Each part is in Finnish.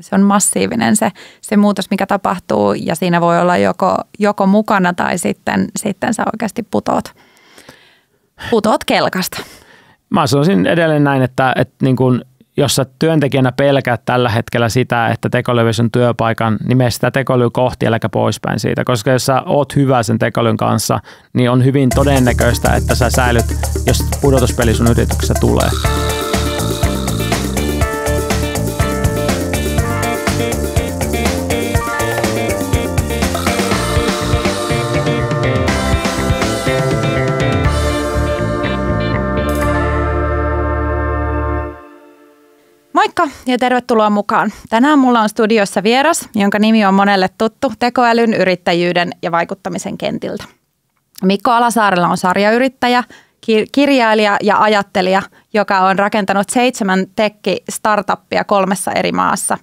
Se on massiivinen se muutos, mikä tapahtuu ja siinä voi olla joko mukana tai sitten sä oikeasti putoat kelkasta. Mä sanoisin edelleen näin, että niin kun, jos sä työntekijänä pelkäät tällä hetkellä sitä, että tekoäly on työpaikan, niin mene sitä tekoälyä kohti äläkä poispäin siitä. Koska jos sä oot hyvä sen tekoälyn kanssa, niin on hyvin todennäköistä, että sä säilyt, jos pudotuspeli sun yrityksessä tulee. Moikka ja tervetuloa mukaan. Tänään mulla on studiossa vieras, jonka nimi on monelle tuttu tekoälyn, yrittäjyyden ja vaikuttamisen kentiltä. Mikko Alasaarella on sarjayrittäjä, kirjailija ja ajattelija, joka on rakentanut 7 tekki-startuppia 3 eri maassa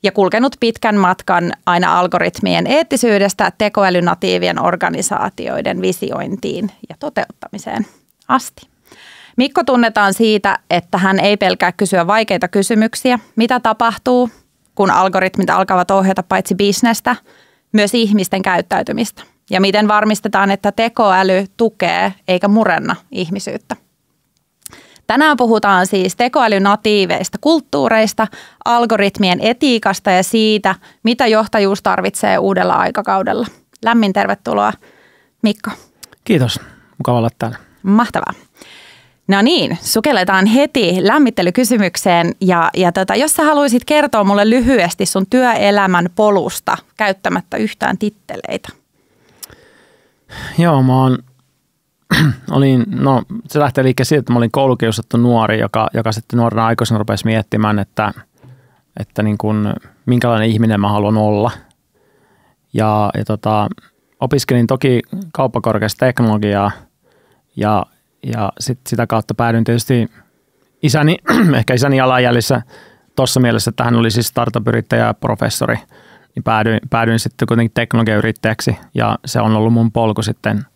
ja kulkenut pitkän matkan aina algoritmien eettisyydestä tekoälynatiivien organisaatioiden visiointiin ja toteuttamiseen asti. Mikko tunnetaan siitä, että hän ei pelkää kysyä vaikeita kysymyksiä, mitä tapahtuu, kun algoritmit alkavat ohjata paitsi bisnestä, myös ihmisten käyttäytymistä. Ja miten varmistetaan, että tekoäly tukee eikä murenna ihmisyyttä. Tänään puhutaan siis tekoälynatiiveista kulttuureista, algoritmien etiikasta ja siitä, mitä johtajuus tarvitsee uudella aikakaudella. Lämmin tervetuloa, Mikko. Kiitos. Mukava olla täällä. Mahtavaa. No niin, sukelletaan heti lämmittelykysymykseen ja jos sä haluaisit kertoa mulle lyhyesti sun työelämän polusta käyttämättä yhtään titteleitä. Joo, se lähtee liikkeelle siitä, että mä olin koulukiusattu nuori, joka sitten nuorena aikuisena rupesi miettimään, että niin kuin, minkälainen ihminen mä haluan olla. Ja opiskelin toki kauppakorkeassa teknologiaa ja sitä kautta päädyin tietysti ehkä isäni jalanjäljissä tuossa mielessä, että hän oli siis startup-yrittäjä ja professori, niin päädyin sitten kuitenkin teknologiayrittäjäksi ja se on ollut mun polku sitten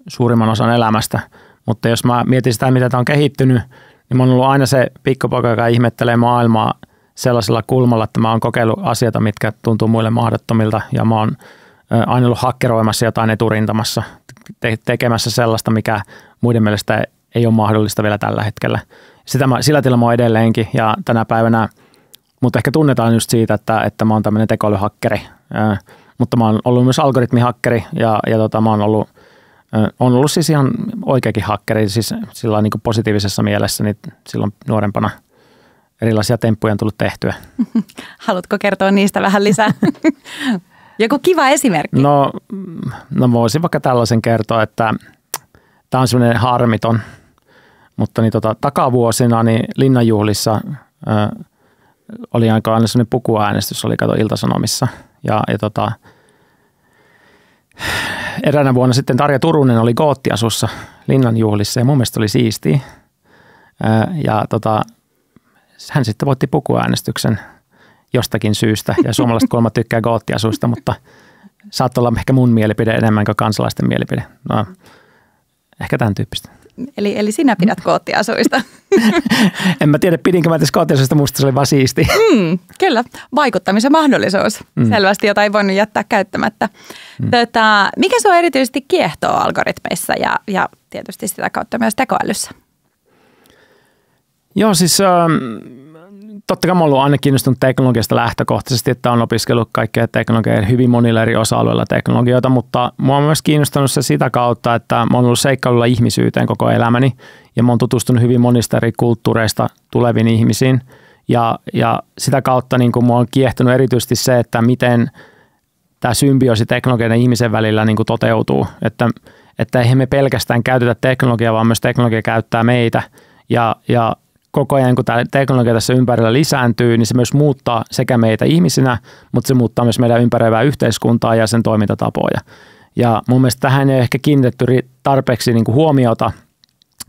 suurimman osan elämästä. Mutta jos mä mietin sitä, mitä tämä on kehittynyt, niin mä oon ollut aina se pikkupoika, joka ihmettelee maailmaa sellaisella kulmalla, että mä oon kokeillut asioita, mitkä tuntuu muille mahdottomilta ja mä oon aina ollut hakkeroimassa jotain eturintamassa, tekemässä sellaista, mikä muiden mielestä ei ole mahdollista vielä tällä hetkellä. Sillä tilalla mä oon edelleenkin ja tänä päivänä, mutta ehkä tunnetaan just siitä, että mä oon tämmöinen tekoälyhakkeri, mutta mä oon ollut myös algoritmihakkeri ja mä oon ollut siis ihan oikeakin hakkeri, siis sillä niin kuin positiivisessa mielessä, niin silloin nuorempana erilaisia temppuja on tullut tehtyä. Haluatko kertoa niistä vähän lisää? Joku kiva esimerkki. No voisin vaikka tällaisen kertoa, että tämä on semmoinen harmiton, mutta niin takavuosina niin Linnanjuhlissa oli aika aina semmoinen pukuäänestys, oli Ilta-Sanomissa ja eräänä vuonna sitten Tarja Turunen oli Goottiasussa Linnanjuhlissa ja mun mielestä oli siistiä ja hän sitten voitti pukuäänestyksen jostakin syystä ja suomalaiset kuulemma tykkää Goottiasuista, mutta saattaa olla ehkä mun mielipide enemmän kuin kansalaisten mielipide. No, ehkä tämän tyyppistä. Eli sinä pidät Goottiasuista. En mä tiedä, pidinkö mä tässä Goottiasuista, musta se oli vaan siisti. Kyllä, vaikuttamisen mahdollisuus. Selvästi, jota ei voinut jättää käyttämättä. Mikä sua erityisesti kiehtoo algoritmeissa ja tietysti sitä kautta myös tekoälyssä? Joo, siis totta kai mä oon ollut aina kiinnostunut teknologiasta lähtökohtaisesti, että on opiskellut kaikkea teknologiaa hyvin monilla eri osa-alueilla teknologioita, mutta mua on myös kiinnostunut se sitä kautta, että mä oon ollut seikkailulla ihmisyyteen koko elämäni ja mä oon tutustunut hyvin monista eri kulttuureista tuleviin ihmisiin ja sitä kautta niin kuin mua on kiehtonut erityisesti se, että miten tämä symbioosi teknologian ja ihmisen välillä niin kuin toteutuu, että eihän me pelkästään käytetä teknologiaa, vaan myös teknologia käyttää meitä ja koko ajan, kun tämä teknologia tässä ympärillä lisääntyy, niin se myös muuttaa sekä meitä ihmisinä, mutta se muuttaa myös meidän ympäröivää yhteiskuntaa ja sen toimintatapoja. Ja mun mielestä tähän ei ehkä kiinnitetty tarpeeksi niin kuin huomiota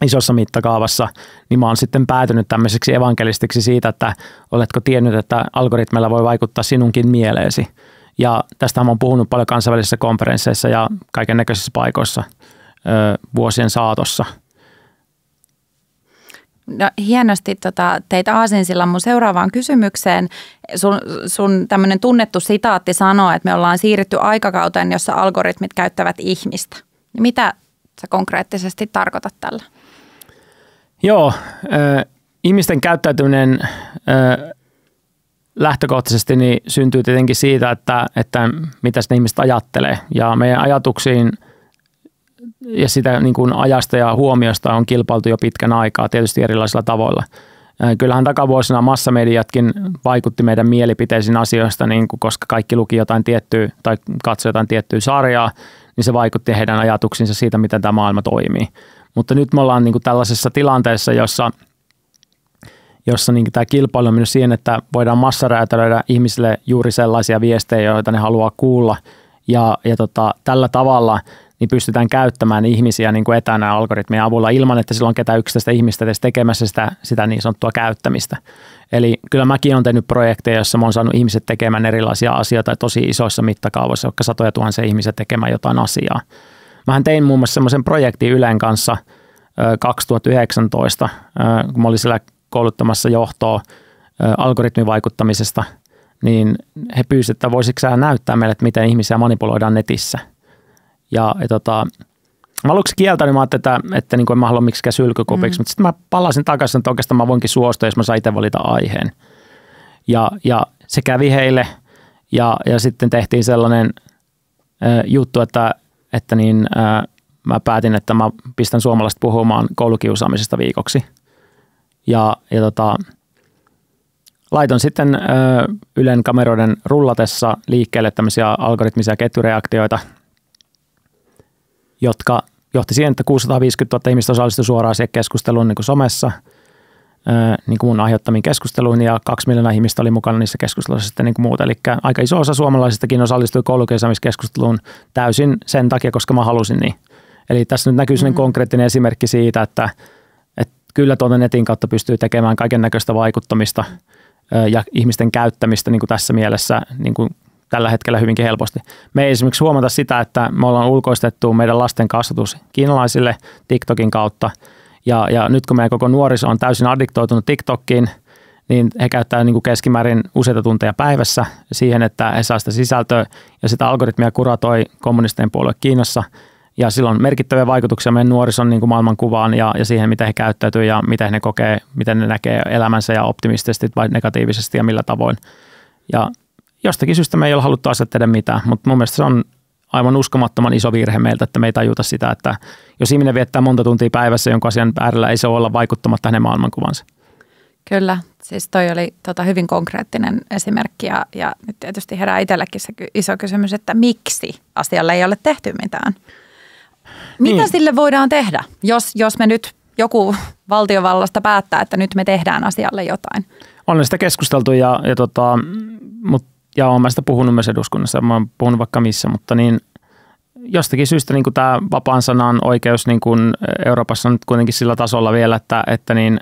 isossa mittakaavassa, niin mä oon sitten päätynyt tämmöiseksi evankelistiksi siitä, että oletko tiennyt, että algoritmeilla voi vaikuttaa sinunkin mieleesi. Ja tästä mä oon puhunut paljon kansainvälisissä konferensseissa ja kaiken näköisissä paikoissa vuosien saatossa. No, hienosti teit aasinsillan mun seuraavaan kysymykseen. Sun tämmöinen tunnettu sitaatti sanoo, että me ollaan siirrytty aikakauteen, jossa algoritmit käyttävät ihmistä. Mitä sä konkreettisesti tarkoitat tällä? Joo, ihmisten käyttäytyminen lähtökohtaisesti niin syntyy tietenkin siitä, että mitä ne ihmiset ajattelee. Ja meidän ajatuksiin ja sitä niin kuin ajasta ja huomiosta on kilpailtu jo pitkän aikaa tietysti erilaisilla tavoilla. Kyllähän takavuosina massamediatkin vaikutti meidän mielipiteisiin asioista, niin kuin koska kaikki luki jotain tiettyä tai katsoi jotain tiettyä sarjaa, niin se vaikutti heidän ajatuksiinsa siitä, miten tämä maailma toimii. Mutta nyt me ollaan niin kuin tällaisessa tilanteessa, jossa niin tämä kilpailu on mennyt siihen, että voidaan massaräätälöidä ihmisille juuri sellaisia viestejä, joita ne haluaa kuulla. Ja tällä tavalla niin pystytään käyttämään ihmisiä niin kuin etänä algoritmien avulla ilman, että silloin ketään yksittäistä ihmistä edes tekemässä sitä niin sanottua käyttämistä. Eli kyllä mäkin olen tehnyt projekteja, joissa mä oon saanut ihmiset tekemään erilaisia asioita tosi isoissa mittakaavoissa, vaikka satoja tuhansia ihmisiä tekemään jotain asiaa. Mähän tein muun muassa semmoisen projektin Ylen kanssa 2019, kun mä olin siellä kouluttamassa johtoa algoritmivaikuttamisesta, niin he pyysivät, että voisitko sä näyttää meille, että miten ihmisiä manipuloidaan netissä. Ja mä aluksi kieltänyt, mä ajattelin, että niin kuin en mä halua miksikään sylkykupiksi, mutta sitten mä palasin takaisin, että oikeastaan mä voinkin suostua, jos mä saan itse valita aiheen. Ja se kävi heille ja sitten tehtiin sellainen juttu, että mä päätin, että mä pistän suomalaiset puhumaan koulukiusaamisesta viikoksi. Ja laitoin sitten Ylen kameroiden rullatessa liikkeelle tämmöisiä algoritmisia ketjureaktioita, jotka johti siihen, että 650 000 ihmistä osallistui suoraan siihen keskusteluun niin kuin somessa, niin kuin mun aiheuttamiin keskusteluihin, ja 2 miljoonaa ihmistä oli mukana niissä keskusteluissa sitten niin kuin muuta. Eli aika iso osa suomalaisistakin osallistui koulukiusaamiskeskusteluun täysin sen takia, koska mä halusin niin. Eli tässä nyt näkyy sellainen konkreettinen esimerkki siitä, että kyllä tuolta netin kautta pystyy tekemään kaiken näköistä vaikuttamista ja ihmisten käyttämistä niin kuin tässä mielessä niin kuin tällä hetkellä hyvinkin helposti. Me ei esimerkiksi huomata sitä, että me ollaan ulkoistettu meidän lasten kasvatus kiinalaisille TikTokin kautta. Ja nyt kun meidän koko nuoriso on täysin addiktoitunut TikTokiin, niin he käyttää niin kuin keskimäärin useita tunteja päivässä siihen, että he saa sitä sisältöä ja sitä algoritmia kuratoi kommunistien puolue Kiinassa. Ja sillä on merkittäviä vaikutuksia meidän nuorison niin kuin maailmankuvaan ja siihen, miten he käyttäytyy ja miten ne kokee, miten ne näkee elämänsä ja optimistisesti vai negatiivisesti ja millä tavoin. Ja jostakin syystä me ei ole haluttu asiat tehdä mitään, mutta mun mielestä se on aivan uskomattoman iso virhe meiltä, että me ei tajuta sitä, että jos ihminen viettää monta tuntia päivässä jonkun asian äärellä, ei se olla vaikuttamatta hänen maailmankuvansa. Kyllä, siis toi oli hyvin konkreettinen esimerkki ja nyt tietysti herää itsellekin se iso kysymys, että miksi asialle ei ole tehty mitään. Mitä sille voidaan tehdä, jos me nyt joku valtiovallasta päättää, että nyt me tehdään asialle jotain? On sitä keskusteltu ja olen sitä puhunut myös eduskunnassa. Mä oon puhunut vaikka missä, mutta niin jostakin syystä niin tämä vapaan sanan oikeus niin kuin Euroopassa on nyt kuitenkin sillä tasolla vielä, että niin,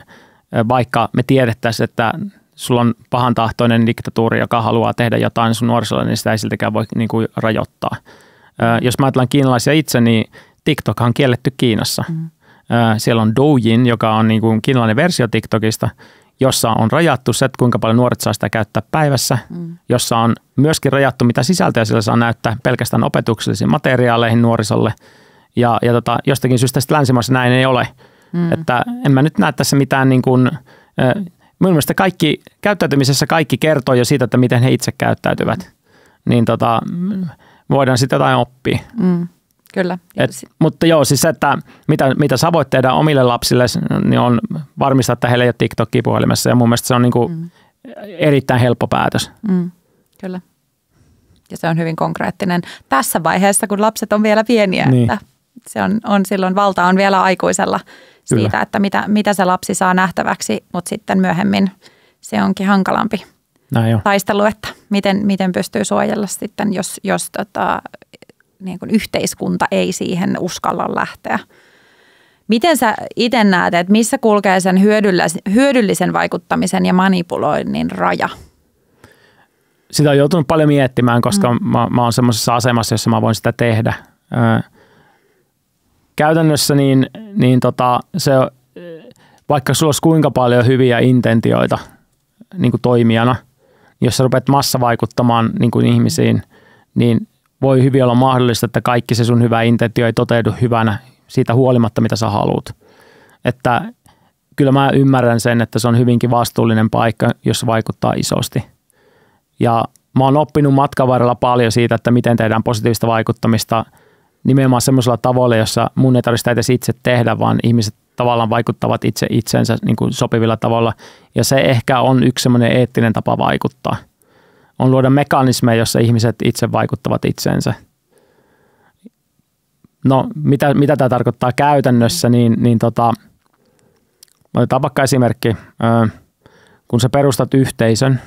vaikka me tiedettäisiin, että sulla on pahantahtoinen diktatuuri, joka haluaa tehdä jotain sun nuorisolle, niin sitä ei siltikään voi niin kuin rajoittaa. Jos mä ajatellaan kiinalaisia itse, niin TikTok on kielletty Kiinassa. Siellä on Douyin, joka on niin kuin kiinalainen versio TikTokista, jossa on rajattu se, että kuinka paljon nuoret saa sitä käyttää päivässä, jossa on myöskin rajattu, mitä sisältöjä sillä saa näyttää pelkästään opetuksellisiin materiaaleihin nuorisolle. Ja jostakin syystä sitten länsimaissa näin ei ole. Että en mä nyt näe tässä mitään niin kuin, mun mielestä käyttäytymisessä kaikki kertoo jo siitä, että miten he itse käyttäytyvät. Niin voidaan sitten jotain oppia. Kyllä. Mutta joo, siis se, että mitä sä voit tehdä omille lapsille, niin on varmistaa, että heillä ei ole TikTokia puhelimessa. Ja mun mielestä se on niin kuin erittäin helppo päätös. Kyllä. Ja se on hyvin konkreettinen tässä vaiheessa, kun lapset on vielä pieniä. Niin. Että se on silloin valta on vielä aikuisella siitä, kyllä, että mitä se lapsi saa nähtäväksi, mutta sitten myöhemmin se onkin hankalampi taistelu, että miten pystyy suojella sitten, jos niin kuin yhteiskunta ei siihen uskalla lähteä. Miten sä itse näet, että missä kulkee sen hyödyllisen vaikuttamisen ja manipuloinnin raja? Sitä on joutunut paljon miettimään, koska mä oon semmoisessa asemassa, jossa mä voin sitä tehdä. Käytännössä se vaikka sulla olisi kuinka paljon hyviä intentioita niin kuin toimijana, jos sä rupeat massavaikuttamaan niin kuin ihmisiin, niin voi hyvin olla mahdollista, että kaikki se sun hyvä intentio ei toteudu hyvänä siitä huolimatta, mitä sä haluat. Että kyllä mä ymmärrän sen, että se on hyvinkin vastuullinen paikka, jos vaikuttaa isosti. Ja mä oon oppinut matkan varrella paljon siitä, että miten tehdään positiivista vaikuttamista nimenomaan semmoisella tavalla, jossa mun ei tarvitse edes itse tehdä, vaan ihmiset tavallaan vaikuttavat itse itsensä niin kuin sopivilla tavalla. Ja se ehkä on yksi semmoinen eettinen tapa vaikuttaa. On luoda mekanismeja, jossa ihmiset itse vaikuttavat itsensä. No, mitä tämä tarkoittaa käytännössä, niin otetaan vaikka esimerkki. Kun sä perustat yhteisön,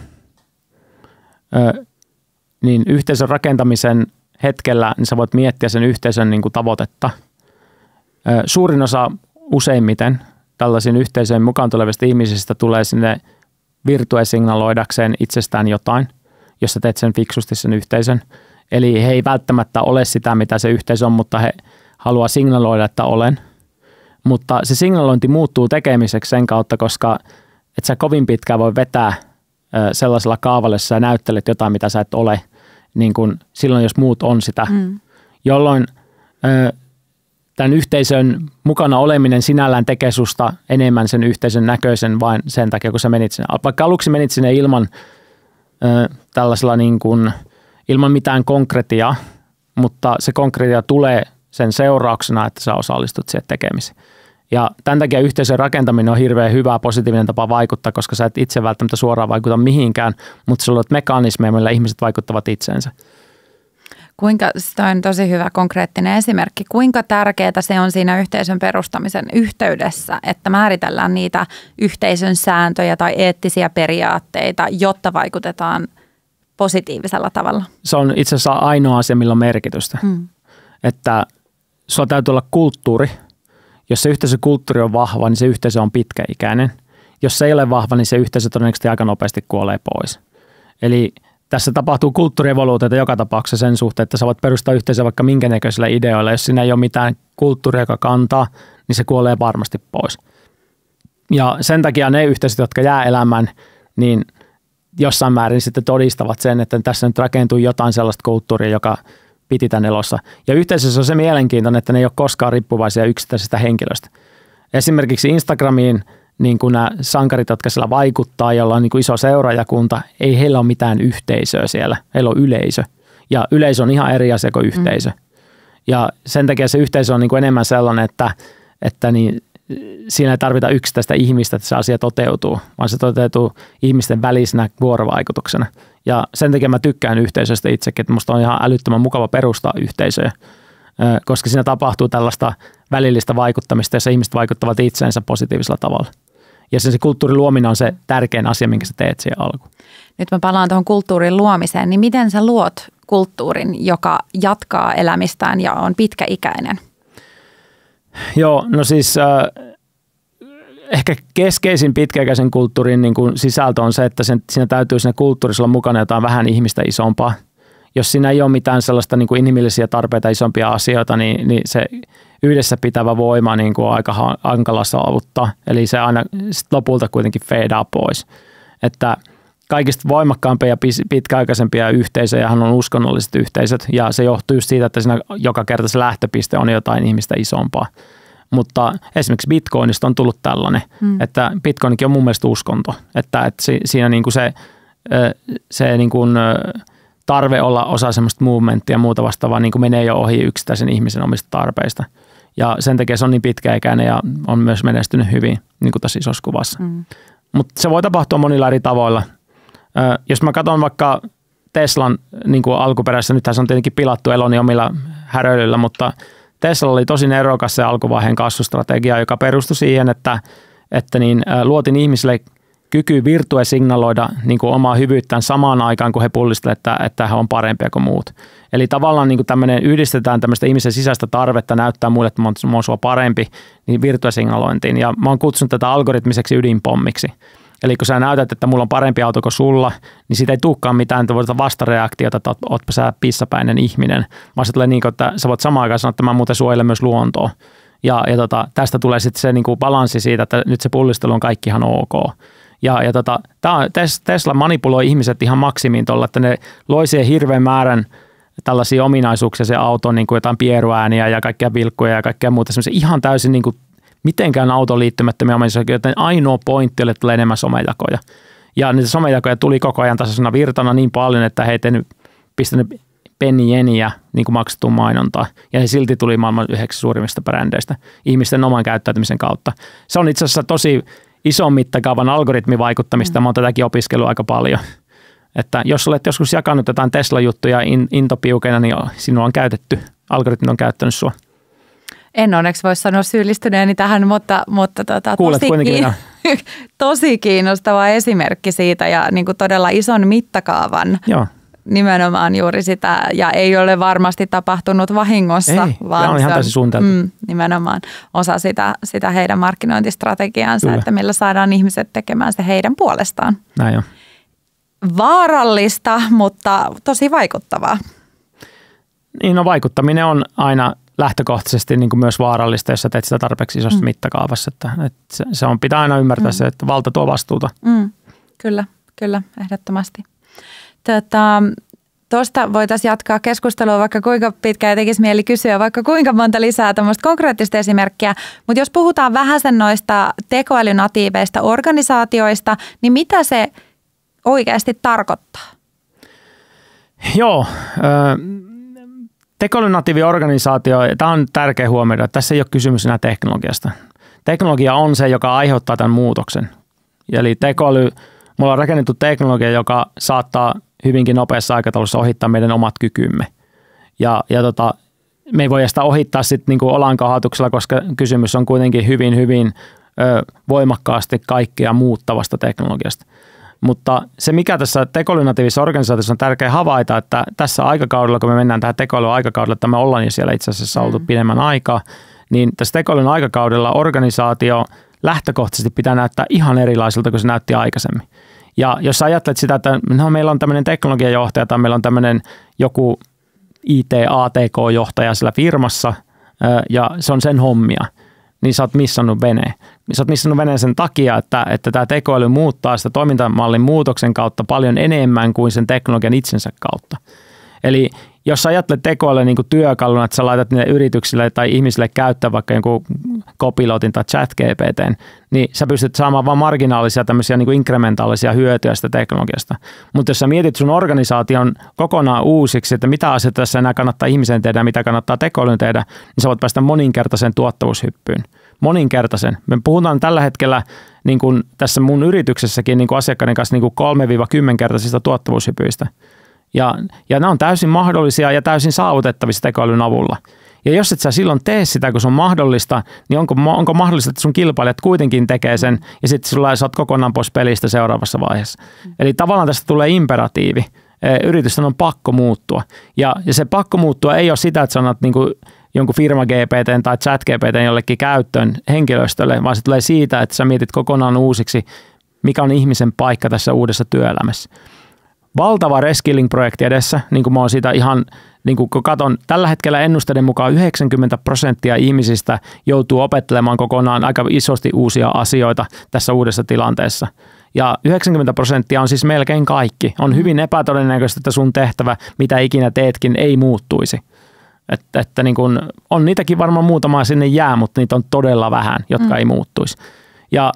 niin yhteisön rakentamisen hetkellä niin sä voit miettiä sen yhteisön niin kuin tavoitetta. Suurin osa useimmiten tällaisiin yhteisöjen mukaan tulevista ihmisistä tulee sinne virtue-signaloidakseen itsestään jotain, jos sä teet sen fiksusti sen yhteisön. Eli he ei välttämättä ole sitä, mitä se yhteisö on, mutta he haluaa signaloida, että olen. Mutta se signalointi muuttuu tekemiseksi sen kautta, koska et sä kovin pitkään voi vetää sellaisella kaavalla, jossa sä näyttelet jotain, mitä sä et ole, niin kuin silloin, jos muut on sitä. Jolloin tämän yhteisön mukana oleminen sinällään tekee susta enemmän sen yhteisön näköisen vain sen takia, kun sä menit sinne. Vaikka aluksi menit sinne ilman tällaisella niin kuin, ilman mitään konkretiaa, mutta se konkretia tulee sen seurauksena, että sä osallistut siihen tekemiseen. Ja tämän takia yhteisön rakentaminen on hirveän hyvä, positiivinen tapa vaikuttaa, koska sä et itse välttämättä suoraan vaikuta mihinkään, mutta sulla on mekanismeja, millä ihmiset vaikuttavat itseensä. Tämä on tosi hyvä konkreettinen esimerkki. Kuinka tärkeää se on siinä yhteisön perustamisen yhteydessä, että määritellään niitä yhteisön sääntöjä tai eettisiä periaatteita, jotta vaikutetaan positiivisella tavalla? Se on itse asiassa ainoa asia, millä on merkitystä. Että sulla täytyy olla kulttuuri. Jos se yhteisökulttuuri on vahva, niin se yhteisö on pitkäikäinen. Jos se ei ole vahva, niin se yhteisö todennäköisesti aika nopeasti kuolee pois. Eli tässä tapahtuu kulttuurievoluutioita joka tapauksessa sen suhteen, että sä voit perustaa yhteisöä vaikka minkä näköisillä ideoilla. Jos siinä ei ole mitään kulttuuria, joka kantaa, niin se kuolee varmasti pois. Ja sen takia ne yhteisöt, jotka jää elämään, niin jossain määrin sitten todistavat sen, että tässä nyt rakentuu jotain sellaista kulttuuria, joka piti tämän elossa. Ja yhteisössä on se mielenkiintoinen, että ne ei ole koskaan riippuvaisia yksittäisestä henkilöstä. Esimerkiksi Instagramiin niin kuin nämä sankarit, jotka siellä vaikuttaa, jolla on niin kuin iso seuraajakunta, ei heillä ole mitään yhteisöä siellä. Heillä on yleisö. Ja yleisö on ihan eri asia kuin yhteisö. Ja sen takia se yhteisö on niin kuin enemmän sellainen, että niin, siinä ei tarvita yksittäistä ihmistä, että se asia toteutuu, vaan se toteutuu ihmisten välisenä vuorovaikutuksena. Ja sen takia mä tykkään yhteisöstä itsekin, että musta on ihan älyttömän mukava perustaa yhteisöjä, koska siinä tapahtuu tällaista välillistä vaikuttamista, jossa ihmiset vaikuttavat itseensä positiivisella tavalla. Ja se kulttuurin luominen on se tärkein asia, minkä sä teet siihen alkuun. Nyt mä palaan tuohon kulttuurin luomiseen, niin miten sä luot kulttuurin, joka jatkaa elämistään ja on pitkäikäinen? Joo, no siis ehkä keskeisin pitkäikäisen kulttuurin niin kuin sisältö on se, että siinä täytyy siinä kulttuurissa olla mukana jotain vähän ihmistä isompaa. Jos siinä ei ole mitään sellaista niin kuin inhimillisiä tarpeita, isompia asioita, niin se yhdessä pitävä voima niin kuin on aika hankala saavuttaa. Eli se aina lopulta kuitenkin fadeaa pois. Että kaikista voimakkaampia ja pitkäaikaisempia yhteisöjä on uskonnolliset yhteisöt, ja se johtuu just siitä, että siinä joka kerta se lähtöpiste on jotain ihmistä isompaa. Mutta esimerkiksi Bitcoinista on tullut tällainen, että Bitcoinikin on mun mielestä uskonto, että siinä niin kuin se niin kuin tarve olla osa semmoista movementtia ja muuta vastaavaa niin kuin menee jo ohi yksittäisen ihmisen omista tarpeista. Ja sen takia se on niin pitkäikäinen ja on myös menestynyt hyvin niin kuin tässä isossa kuvassa. Mutta se voi tapahtua monilla eri tavoilla. Jos mä katson vaikka Teslan niin kuin alkuperäisessä, nythän se on tietenkin pilattu eloni omilla häröilyllä, mutta Tesla oli tosi nerokas se alkuvaiheen kasvustrategia, joka perustui siihen, että luotiin ihmisille kyky virtue-signaloida niin kuin omaa hyvyyttään samaan aikaan, kun he pullistelevat, että he on parempia kuin muut. Eli tavallaan niin kuin yhdistetään tämmöistä ihmisen sisäistä tarvetta näyttää muille, että mä oon sua parempi, niin virtue-signalointiin. Ja mä oon kutsunut tätä algoritmiseksi ydinpommiksi. Eli kun sä näytät, että mulla on parempi auto kuin sulla, niin siitä ei tulekaan mitään vastareaktiota, että ootpa sä pissapäinen ihminen, vaan se tulee niin kuin, että sä voit samaan aikaan sanoa, että mä muuten suojelen myös luontoa. Ja tästä tulee sitten se niin kuin balanssi siitä, että nyt se pullistelu on kaikki ihan ok. Tesla manipuloi ihmiset ihan maksimiin tuolla, että ne loi siihen hirveän määrän tällaisia ominaisuuksia se auton, niin kuin jotain pieruääniä ja kaikkia vilkkuja ja kaikkea muuta. Semmoisia ihan täysin niin kuin mitenkään autoon liittymättömiä ominaisuuksia, joten ainoa pointti oli, että tulee enemmän somejakoja. Ja niitä somejakoja tuli koko ajan tasaisena virtana niin paljon, että he ei pistänyt pennieniä niin kuin maksettuun mainontaa. Ja he silti tuli maailman 9 suurimmista brändeistä ihmisten oman käyttäytymisen kautta. Se on itse asiassa tosi ison mittakaavan algoritmivaikuttamista. Mä oon tätäkin opiskellut aika paljon. Että jos olet joskus jakanut jotain Tesla-juttuja intopiukeina, niin sinua on käytetty. Algoritmit on käyttänyt sua. En onneksi voi sanoa syyllistyneeni tähän, mutta tosi kiinnostava esimerkki siitä ja niin kuin todella ison mittakaavan. Joo. Nimenomaan juuri sitä, ja ei ole varmasti tapahtunut vahingossa, vaan on ihan täysin suunniteltu. Nimenomaan osa sitä heidän markkinointistrategiaansa, kyllä, että millä saadaan ihmiset tekemään se heidän puolestaan. Näin on. Vaarallista, mutta tosi vaikuttavaa. Niin, no vaikuttaminen on aina lähtökohtaisesti niin kuin myös vaarallista, jos sä teet sitä tarpeeksi isossa mittakaavassa. Että se on, pitää aina ymmärtää se, että valta tuo vastuuta. Kyllä, ehdottomasti. Tuosta voitaisiin jatkaa keskustelua vaikka kuinka pitkään ja tekisi mieli kysyä vaikka kuinka monta lisää tämmöistä konkreettista esimerkkiä. Mutta jos puhutaan vähäsen noista tekoälynatiiveista organisaatioista, niin mitä se oikeasti tarkoittaa? Joo, tekoälynatiiviorganisaatio, tämä on tärkeä huomioida, että tässä ei ole kysymys enää teknologiasta. Teknologia on se, joka aiheuttaa tämän muutoksen. Eli mulla on rakennettu teknologia, joka saattaa hyvinkin nopeassa aikataulussa ohittaa meidän omat kykymme. Me ei voi sitä ohittaa sitten niinku olankahatuksella, koska kysymys on kuitenkin hyvin voimakkaasti kaikkea muuttavasta teknologiasta. Mutta se, mikä tässä tekoälynatiivisessa organisaatiossa on tärkeää havaita, että tässä aikakaudella, kun me mennään tähän tekoälyaikakaudella, että me ollaan jo siellä itse asiassa oltu pidemmän aikaa, niin tässä tekoälyn aikakaudella organisaatio lähtökohtaisesti pitää näyttää ihan erilaiselta kuin se näytti aikaisemmin. Ja jos ajattelet sitä, että meillä on tämmöinen teknologiajohtaja tai meillä on tämmöinen joku IT-ATK-johtaja siellä firmassa ja se on sen hommia, niin sä oot missannut veneen. Sä oot missannut veneen sen takia, että tämä tekoäly muuttaa sitä toimintamallin muutoksen kautta paljon enemmän kuin sen teknologian itsensä kautta. Eli jos sä ajattelet tekoälyä niin kuin työkaluna, että sä laitat niille yrityksille tai ihmisille käyttää vaikka jonkun Copilotin tai ChatGPT:n, niin sä pystyt saamaan vain marginaalisia tämmöisiä niin kuin inkrementaalisia hyötyjä sitä teknologiasta. Mutta jos sä mietit sun organisaation kokonaan uusiksi, että mitä asioita tässä enää kannattaa ihmisen tehdä ja mitä kannattaa tekoälyn tehdä, niin sä voit päästä moninkertaisen tuottavuushyppyyn. Moninkertaisen. Me puhutaan tällä hetkellä niin kuin tässä mun yrityksessäkin niin kuin asiakkaiden kanssa niin kuin 3-10-kertaisista tuottavuushypyistä. Ja nämä on täysin mahdollisia ja täysin saavutettavissa tekoälyn avulla. Ja jos et sä silloin tee sitä, kun se on mahdollista, niin onko mahdollista, että sun kilpailijat kuitenkin tekee sen ja sitten sä oot kokonaan pois pelistä seuraavassa vaiheessa. Eli tavallaan tästä tulee imperatiivi. Yritysten on pakko muuttua. Ja se pakko muuttua ei ole sitä, että sanot niin kuin jonkun firma GPT tai chat GPT jollekin käyttöön henkilöstölle, vaan se tulee siitä, että sä mietit kokonaan uusiksi, mikä on ihmisen paikka tässä uudessa työelämässä. Valtava reskilling-projekti edessä, niin kuin mä oon siitä ihan, niin kuin katson, tällä hetkellä ennusteiden mukaan 90% ihmisistä joutuu opettelemaan kokonaan aika isosti uusia asioita tässä uudessa tilanteessa. Ja 90% on siis melkein kaikki. On hyvin epätodennäköistä, että sun tehtävä, mitä ikinä teetkin, ei muuttuisi. Että niin kuin, on niitäkin varmaan muutama sinne jää, mutta niitä on todella vähän, jotka ei muuttuisi. Ja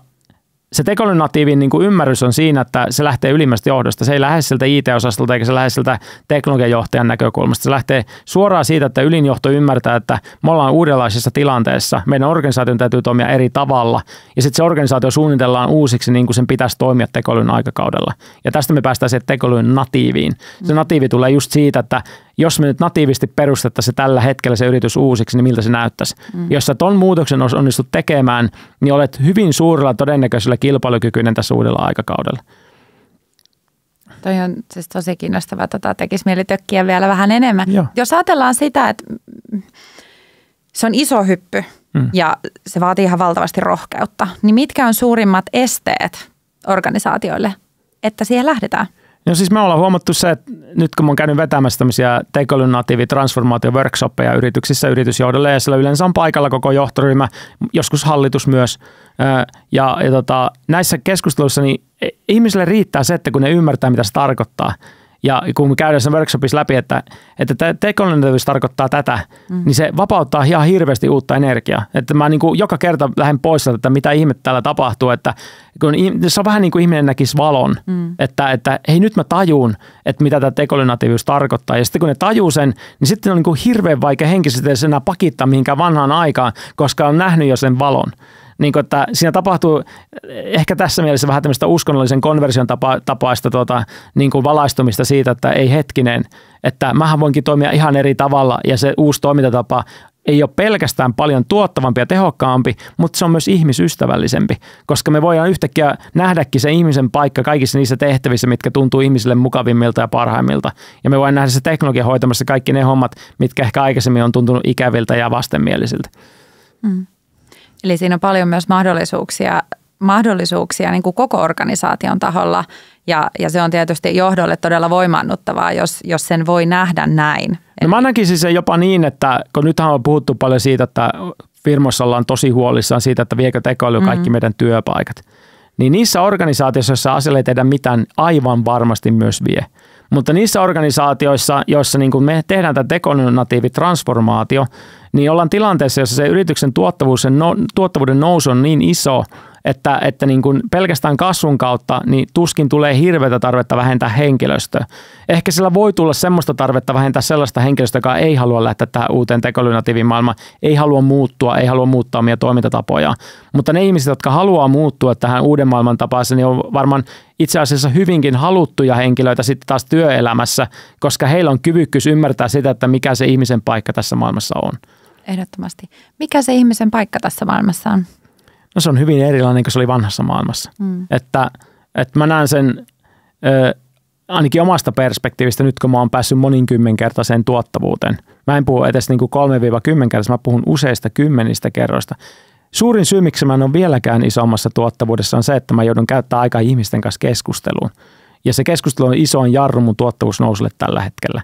se tekoälynatiivin niin kuin ymmärrys on siinä, että se lähtee ylimmästä johdosta. Se ei lähde sieltä IT-osastolta eikä se lähde sieltä teknologiajohtajan näkökulmasta. Se lähtee suoraan siitä, että ylinjohto ymmärtää, että me ollaan uudenlaisessa tilanteessa. Meidän organisaation täytyy toimia eri tavalla. Ja sitten se organisaatio suunnitellaan uusiksi niin kuin sen pitäisi toimia tekoälyn aikakaudella. Ja tästä me päästään siihen tekoälyn natiiviin. Se natiivi tulee just siitä, että jos me nyt natiivisti perustettaisiin tällä hetkellä se yritys uusiksi, niin miltä se näyttäisi. Jos sä ton muutoksen onnistut tekemään, niin olet hyvin suurella todennäköisellä kilpailukykyinen tässä uudella aikakaudella. Toi on siis tosi kiinnostavaa. Tekisi mieli tökkiä vielä vähän enemmän. Joo. Jos ajatellaan sitä, että se on iso hyppy ja se vaatii ihan valtavasti rohkeutta, niin mitkä on suurimmat esteet organisaatioille, että siihen lähdetään? No siis me ollaan huomattu se, että nyt kun mä oon käynyt vetämässä tämmöisiä tekoäly-natiivi-transformaatio-workshoppeja yrityksissä yritysjohdolle, ja siellä yleensä on paikalla koko johtoryhmä, joskus hallitus myös. Näissä keskusteluissa niin ihmisille riittää se, että kun ne ymmärtää, mitä se tarkoittaa. Ja kun me käydään sen workshopissa läpi, että tekoälynatiivius tarkoittaa tätä, niin se vapauttaa ihan hirveästi uutta energiaa. Että mä niin kuin joka kerta lähden pois, että mitä ihmettä täällä tapahtuu. Että kun se on vähän niin kuin ihminen näkisi valon, että hei nyt mä tajuun, että mitä tämä tekoälynatiivius tarkoittaa. Ja sitten kun ne tajuu sen, niin sitten on niin kuin hirveän vaikea henkisesti edes enää pakittaa mihinkään vanhaan aikaan, koska on nähnyt jo sen valon. Niin kuin, että siinä tapahtuu ehkä tässä mielessä vähän tämmöistä uskonnollisen konversion tapaista niin kuin valaistumista siitä, että ei hetkinen, että mähän voinkin toimia ihan eri tavalla ja se uusi toimintatapa ei ole pelkästään paljon tuottavampi ja tehokkaampi, mutta se on myös ihmisystävällisempi, koska me voidaan yhtäkkiä nähdäkin se ihmisen paikka kaikissa niissä tehtävissä, mitkä tuntuu ihmisille mukavimmilta ja parhaimmilta. Ja me voidaan nähdä se teknologia hoitamassa kaikki ne hommat, mitkä ehkä aikaisemmin on tuntunut ikäviltä ja vastenmielisiltä. Eli siinä on paljon myös mahdollisuuksia niin kuin koko organisaation taholla ja se on tietysti johdolle todella voimaannuttavaa, jos sen voi nähdä näin. No mä näkisin se jopa niin, että kun nythän on puhuttu paljon siitä, että firmoissa ollaan tosi huolissaan siitä, että viekö tekoäly kaikki meidän työpaikat, niin niissä organisaatioissa, joissa asialle ei tehdä mitään, aivan varmasti myös vie. Mutta niissä organisaatioissa, joissa niin kuin me tehdään tämä tekoälynatiivitransformaatio, niin ollaan tilanteessa, jossa se yrityksen tuottavuuden nousu on niin iso, että niin kuin pelkästään kasvun kautta niin tuskin tulee hirveätä tarvetta vähentää henkilöstöä. Ehkä sillä voi tulla semmoista tarvetta vähentää sellaista henkilöstöä, joka ei halua lähteä tähän uuteen tekoälynatiivimaailmaan, ei halua muuttua, ei halua muuttaa omia toimintatapojaan. Mutta ne ihmiset, jotka haluaa muuttua tähän uuden maailman tapaansa, niin on varmaan itse asiassa hyvinkin haluttuja henkilöitä sitten taas työelämässä, koska heillä on kyvykkyys ymmärtää sitä, että mikä se ihmisen paikka tässä maailmassa on. Ehdottomasti. Mikä se ihmisen paikka tässä maailmassa on? No se on hyvin erilainen kuin se oli vanhassa maailmassa. Että mä näen sen ainakin omasta perspektiivistä nyt, kun mä oon päässyt monikymmenkertaiseen tuottavuuteen. Mä en puhu edes niin kuin 3-10 kertaa, mä puhun useista kymmenistä kerroista. Suurin syy, miksi mä en ole vieläkään isommassa tuottavuudessa on se, että mä joudun käyttämään aikaa ihmisten kanssa keskusteluun. Ja se keskustelu on isoin jarru mun tuottavuusnousulle tällä hetkellä.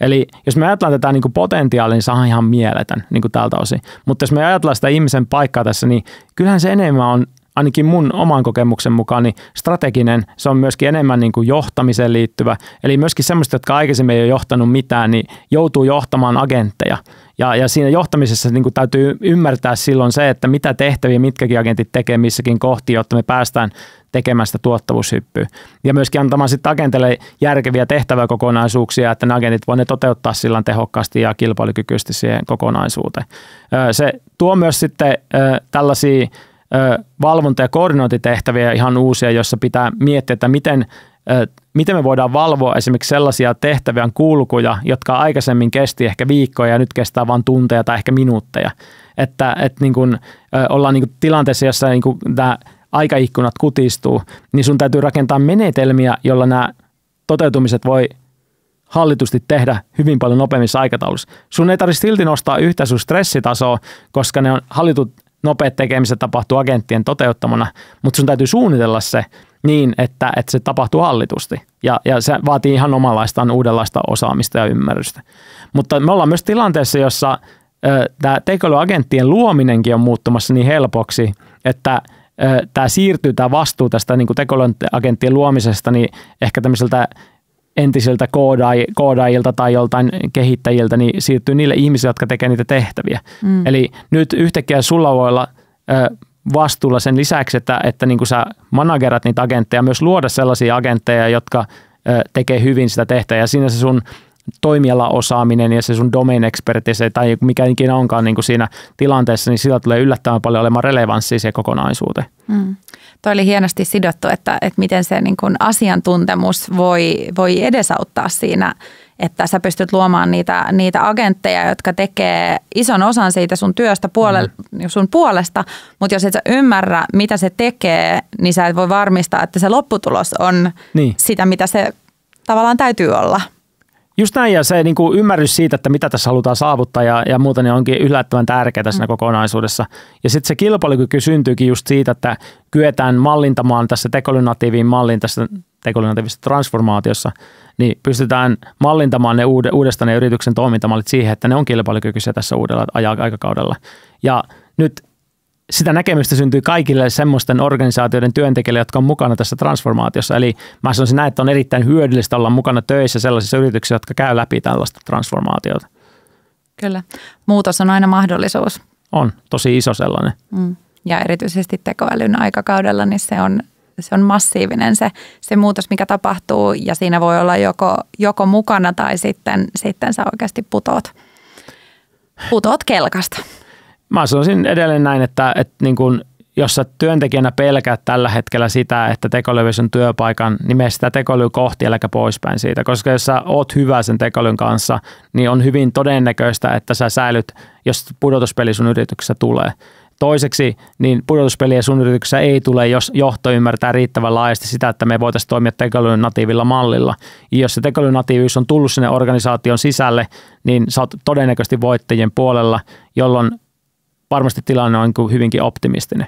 Eli jos me ajatellaan tätä niin kuin potentiaalia, niin se on ihan mieletön niin kuin tältä osin. Mutta jos me ajatellaan sitä ihmisen paikkaa tässä, niin kyllähän se enemmän on, ainakin mun oman kokemuksen mukaan, niin strateginen. Se on myöskin enemmän niin kuin johtamiseen liittyvä. Eli myöskin semmoista, jotka aikaisemmin ei ole johtanut mitään, niin joutuu johtamaan agentteja. Ja siinä johtamisessa niin kuin täytyy ymmärtää silloin se, että mitä tehtäviä mitkäkin agentit tekee missäkin kohti, jotta me päästään tekemään sitä tuottavuushyppyä. Ja myöskin antamaan sitten agenteille järkeviä tehtäväkokonaisuuksia, että ne agentit voi ne toteuttaa sillä tehokkaasti ja kilpailukykyisesti siihen kokonaisuuteen. Se tuo myös sitten tällaisia valvonta- ja koordinointitehtäviä ihan uusia, joissa pitää miettiä, että miten me voidaan valvoa esimerkiksi sellaisia tehtäviä kulkuja, jotka aikaisemmin kesti ehkä viikkoja ja nyt kestää vain tunteja tai ehkä minuutteja. Että niin kun, ollaan niin kun tilanteessa, jossa niin kun tämä aikaikkunat kutistuu, niin sun täytyy rakentaa menetelmiä, joilla nämä toteutumiset voi hallitusti tehdä hyvin paljon nopeammissa aikataulussa. Sun ei tarvitse silti nostaa yhtä sun stressitasoa, koska ne on hallitut nopeat tekemiset tapahtuu agenttien toteuttamana, mutta sun täytyy suunnitella se niin, että se tapahtuu hallitusti. Ja se vaatii ihan omanlaistaan uudenlaista osaamista ja ymmärrystä. Mutta me ollaan myös tilanteessa, jossa tämä tekoälyagenttien luominenkin on muuttumassa niin helpoksi, että tämä siirtyy tämä vastuu tästä niin kuin tekoälyagenttien luomisesta niin ehkä tämmöiseltä entisiltä koodaajilta tai joltain kehittäjiltä, niin siirtyy niille ihmisille, jotka tekee niitä tehtäviä. Eli nyt yhtäkkiä sulla voi olla vastuulla sen lisäksi, että niin kuin sä managerat niitä agentteja, myös luoda sellaisia agentteja, jotka tekee hyvin sitä tehtävää. Ja siinä se sun toimialaosaaminen ja se sun domain expertise tai mikä ikinä onkaan niin kuin siinä tilanteessa, niin sillä tulee yllättävän paljon olemaan relevanssia siihen kokonaisuuteen. Toi oli hienosti sidottu, että miten se niin kuin asiantuntemus voi edesauttaa siinä, että sä pystyt luomaan niitä agentteja, jotka tekee ison osan siitä sun työstä sun puolesta, mutta jos et sä ymmärrä, mitä se tekee, niin sä et voi varmistaa, että se lopputulos on sitä, mitä se tavallaan täytyy olla. Just näin, ja se niin kuin ymmärrys siitä, että mitä tässä halutaan saavuttaa ja muuta, niin onkin yllättävän tärkeää siinä kokonaisuudessa. Ja sitten se kilpailukyky syntyykin just siitä, että kyetään mallintamaan tässä tekoälynatiiviin mallin tässä tekolynatiivisessa transformaatiossa, niin pystytään mallintamaan ne uudestaan ne yrityksen toimintamallit siihen, että ne on kilpailukykyisiä tässä uudella aikakaudella. Ja nyt sitä näkemystä syntyy kaikille semmoisten organisaatioiden työntekijöille, jotka on mukana tässä transformaatiossa. Eli mä sanoisin näin, että on erittäin hyödyllistä olla mukana töissä sellaisissa yrityksissä, jotka käy läpi tällaista transformaatiota. Kyllä. Muutos on aina mahdollisuus. On, tosi iso sellainen. Ja erityisesti tekoälyn aikakaudella, niin se on massiivinen se muutos, mikä tapahtuu, ja siinä voi olla joko mukana tai sitten sä oikeasti putoat kelkasta. Mä sanoisin edelleen näin, että niin kun, jos sä työntekijänä pelkäät tällä hetkellä sitä, että tekoäly on työpaikan, niin mene sitä tekoälyä kohti äläkä poispäin siitä. Koska jos sä oot hyvä sen tekoälyn kanssa, niin on hyvin todennäköistä, että sä säilyt, jos pudotuspeli sun yrityksessä tulee. Toiseksi, niin pudotuspeliä sun yrityksessä ei tule, jos johto ymmärtää riittävän laajasti sitä, että me voitaisiin toimia tekoälyn natiivilla mallilla. Ja jos se tekoälyn natiivius on tullut sinne organisaation sisälle, niin sä oot todennäköisesti voittajien puolella, jolloin varmasti tilanne on hyvinkin optimistinen.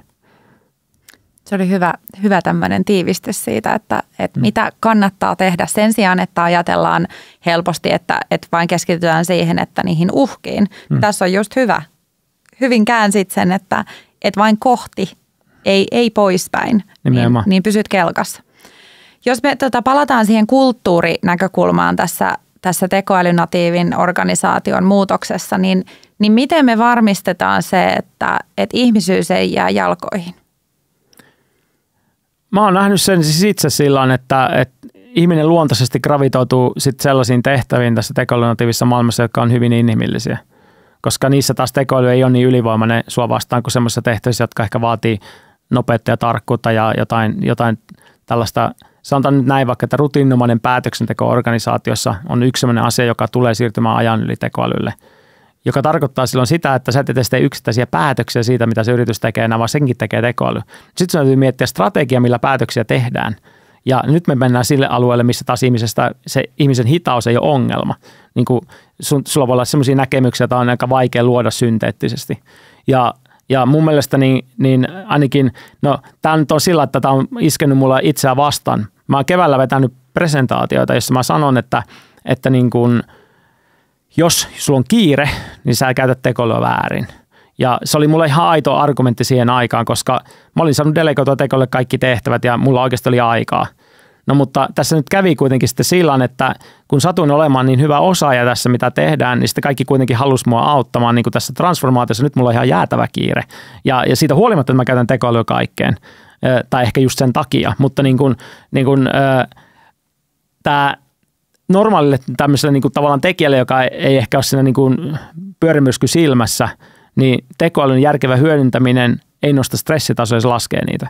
Se oli hyvä tämmöinen tiivistys siitä, että mitä kannattaa tehdä sen sijaan, että ajatellaan helposti, että vain keskitytään siihen, että niihin uhkiin. Tässä on just hyvin käänsit sen, että vain kohti, ei poispäin, niin pysyt kelkassa. Jos me palataan siihen kulttuurinäkökulmaan tässä tekoälynatiivin organisaation muutoksessa, niin miten me varmistetaan se, että ihmisyys ei jää jalkoihin? Mä oon nähnyt sen siis itse silloin, että ihminen luontaisesti gravitoituu sit sellaisiin tehtäviin tässä tekoälynatiivisessa maailmassa, jotka on hyvin inhimillisiä. Koska niissä taas tekoäly ei ole niin ylivoimainen sua vastaan kuin semmoisissa tehtävissä, jotka ehkä vaatii nopeutta ja tarkkuutta ja jotain tällaista. Sanotaan nyt näin vaikka, että rutiininomainen päätöksenteko organisaatiossa on yksi sellainen asia, joka tulee siirtymään ajan yli tekoälylle. Joka tarkoittaa silloin sitä, että sä et edes tee yksittäisiä päätöksiä siitä, mitä se yritys tekee, vaan senkin tekee tekoäly. Sitten sun täytyy miettiä strategia, millä päätöksiä tehdään. Ja nyt me mennään sille alueelle, missä taas se ihmisen hitaus ei ole ongelma. Niin kuin sulla voi olla sellaisia näkemyksiä, että on aika vaikea luoda synteettisesti. Ja mun mielestä niin ainakin, no tämä nyt on sillä, että tämä on iskenyt mulla itseään vastaan. Mä oon keväällä vetänyt presentaatioita, jossa mä sanon, että niin kuin, jos sulla on kiire, niin sä käytät tekoälyä väärin. Ja se oli mulle ihan aito argumentti siihen aikaan, koska mä olin saanut delegoitua tekoälylle kaikki tehtävät ja mulla oikeasti oli aikaa. No mutta tässä nyt kävi kuitenkin sitten sillä, että kun satuin olemaan niin hyvä osaaja tässä, mitä tehdään, niin sitten kaikki kuitenkin halusi mua auttamaan niin kuin tässä transformaatiossa. Nyt mulla on ihan jäätävä kiire. Ja siitä huolimatta, että mä käytän tekoälyä kaikkeen, tai ehkä just sen takia, mutta tämä normaalille tämmöiselle niin kuin tavallaan tekijälle, joka ei ehkä ole siinä niin kuin pyörimyrsky silmässä, niin tekoälyn järkevä hyödyntäminen ei nosta stressitasoja, se laskee niitä.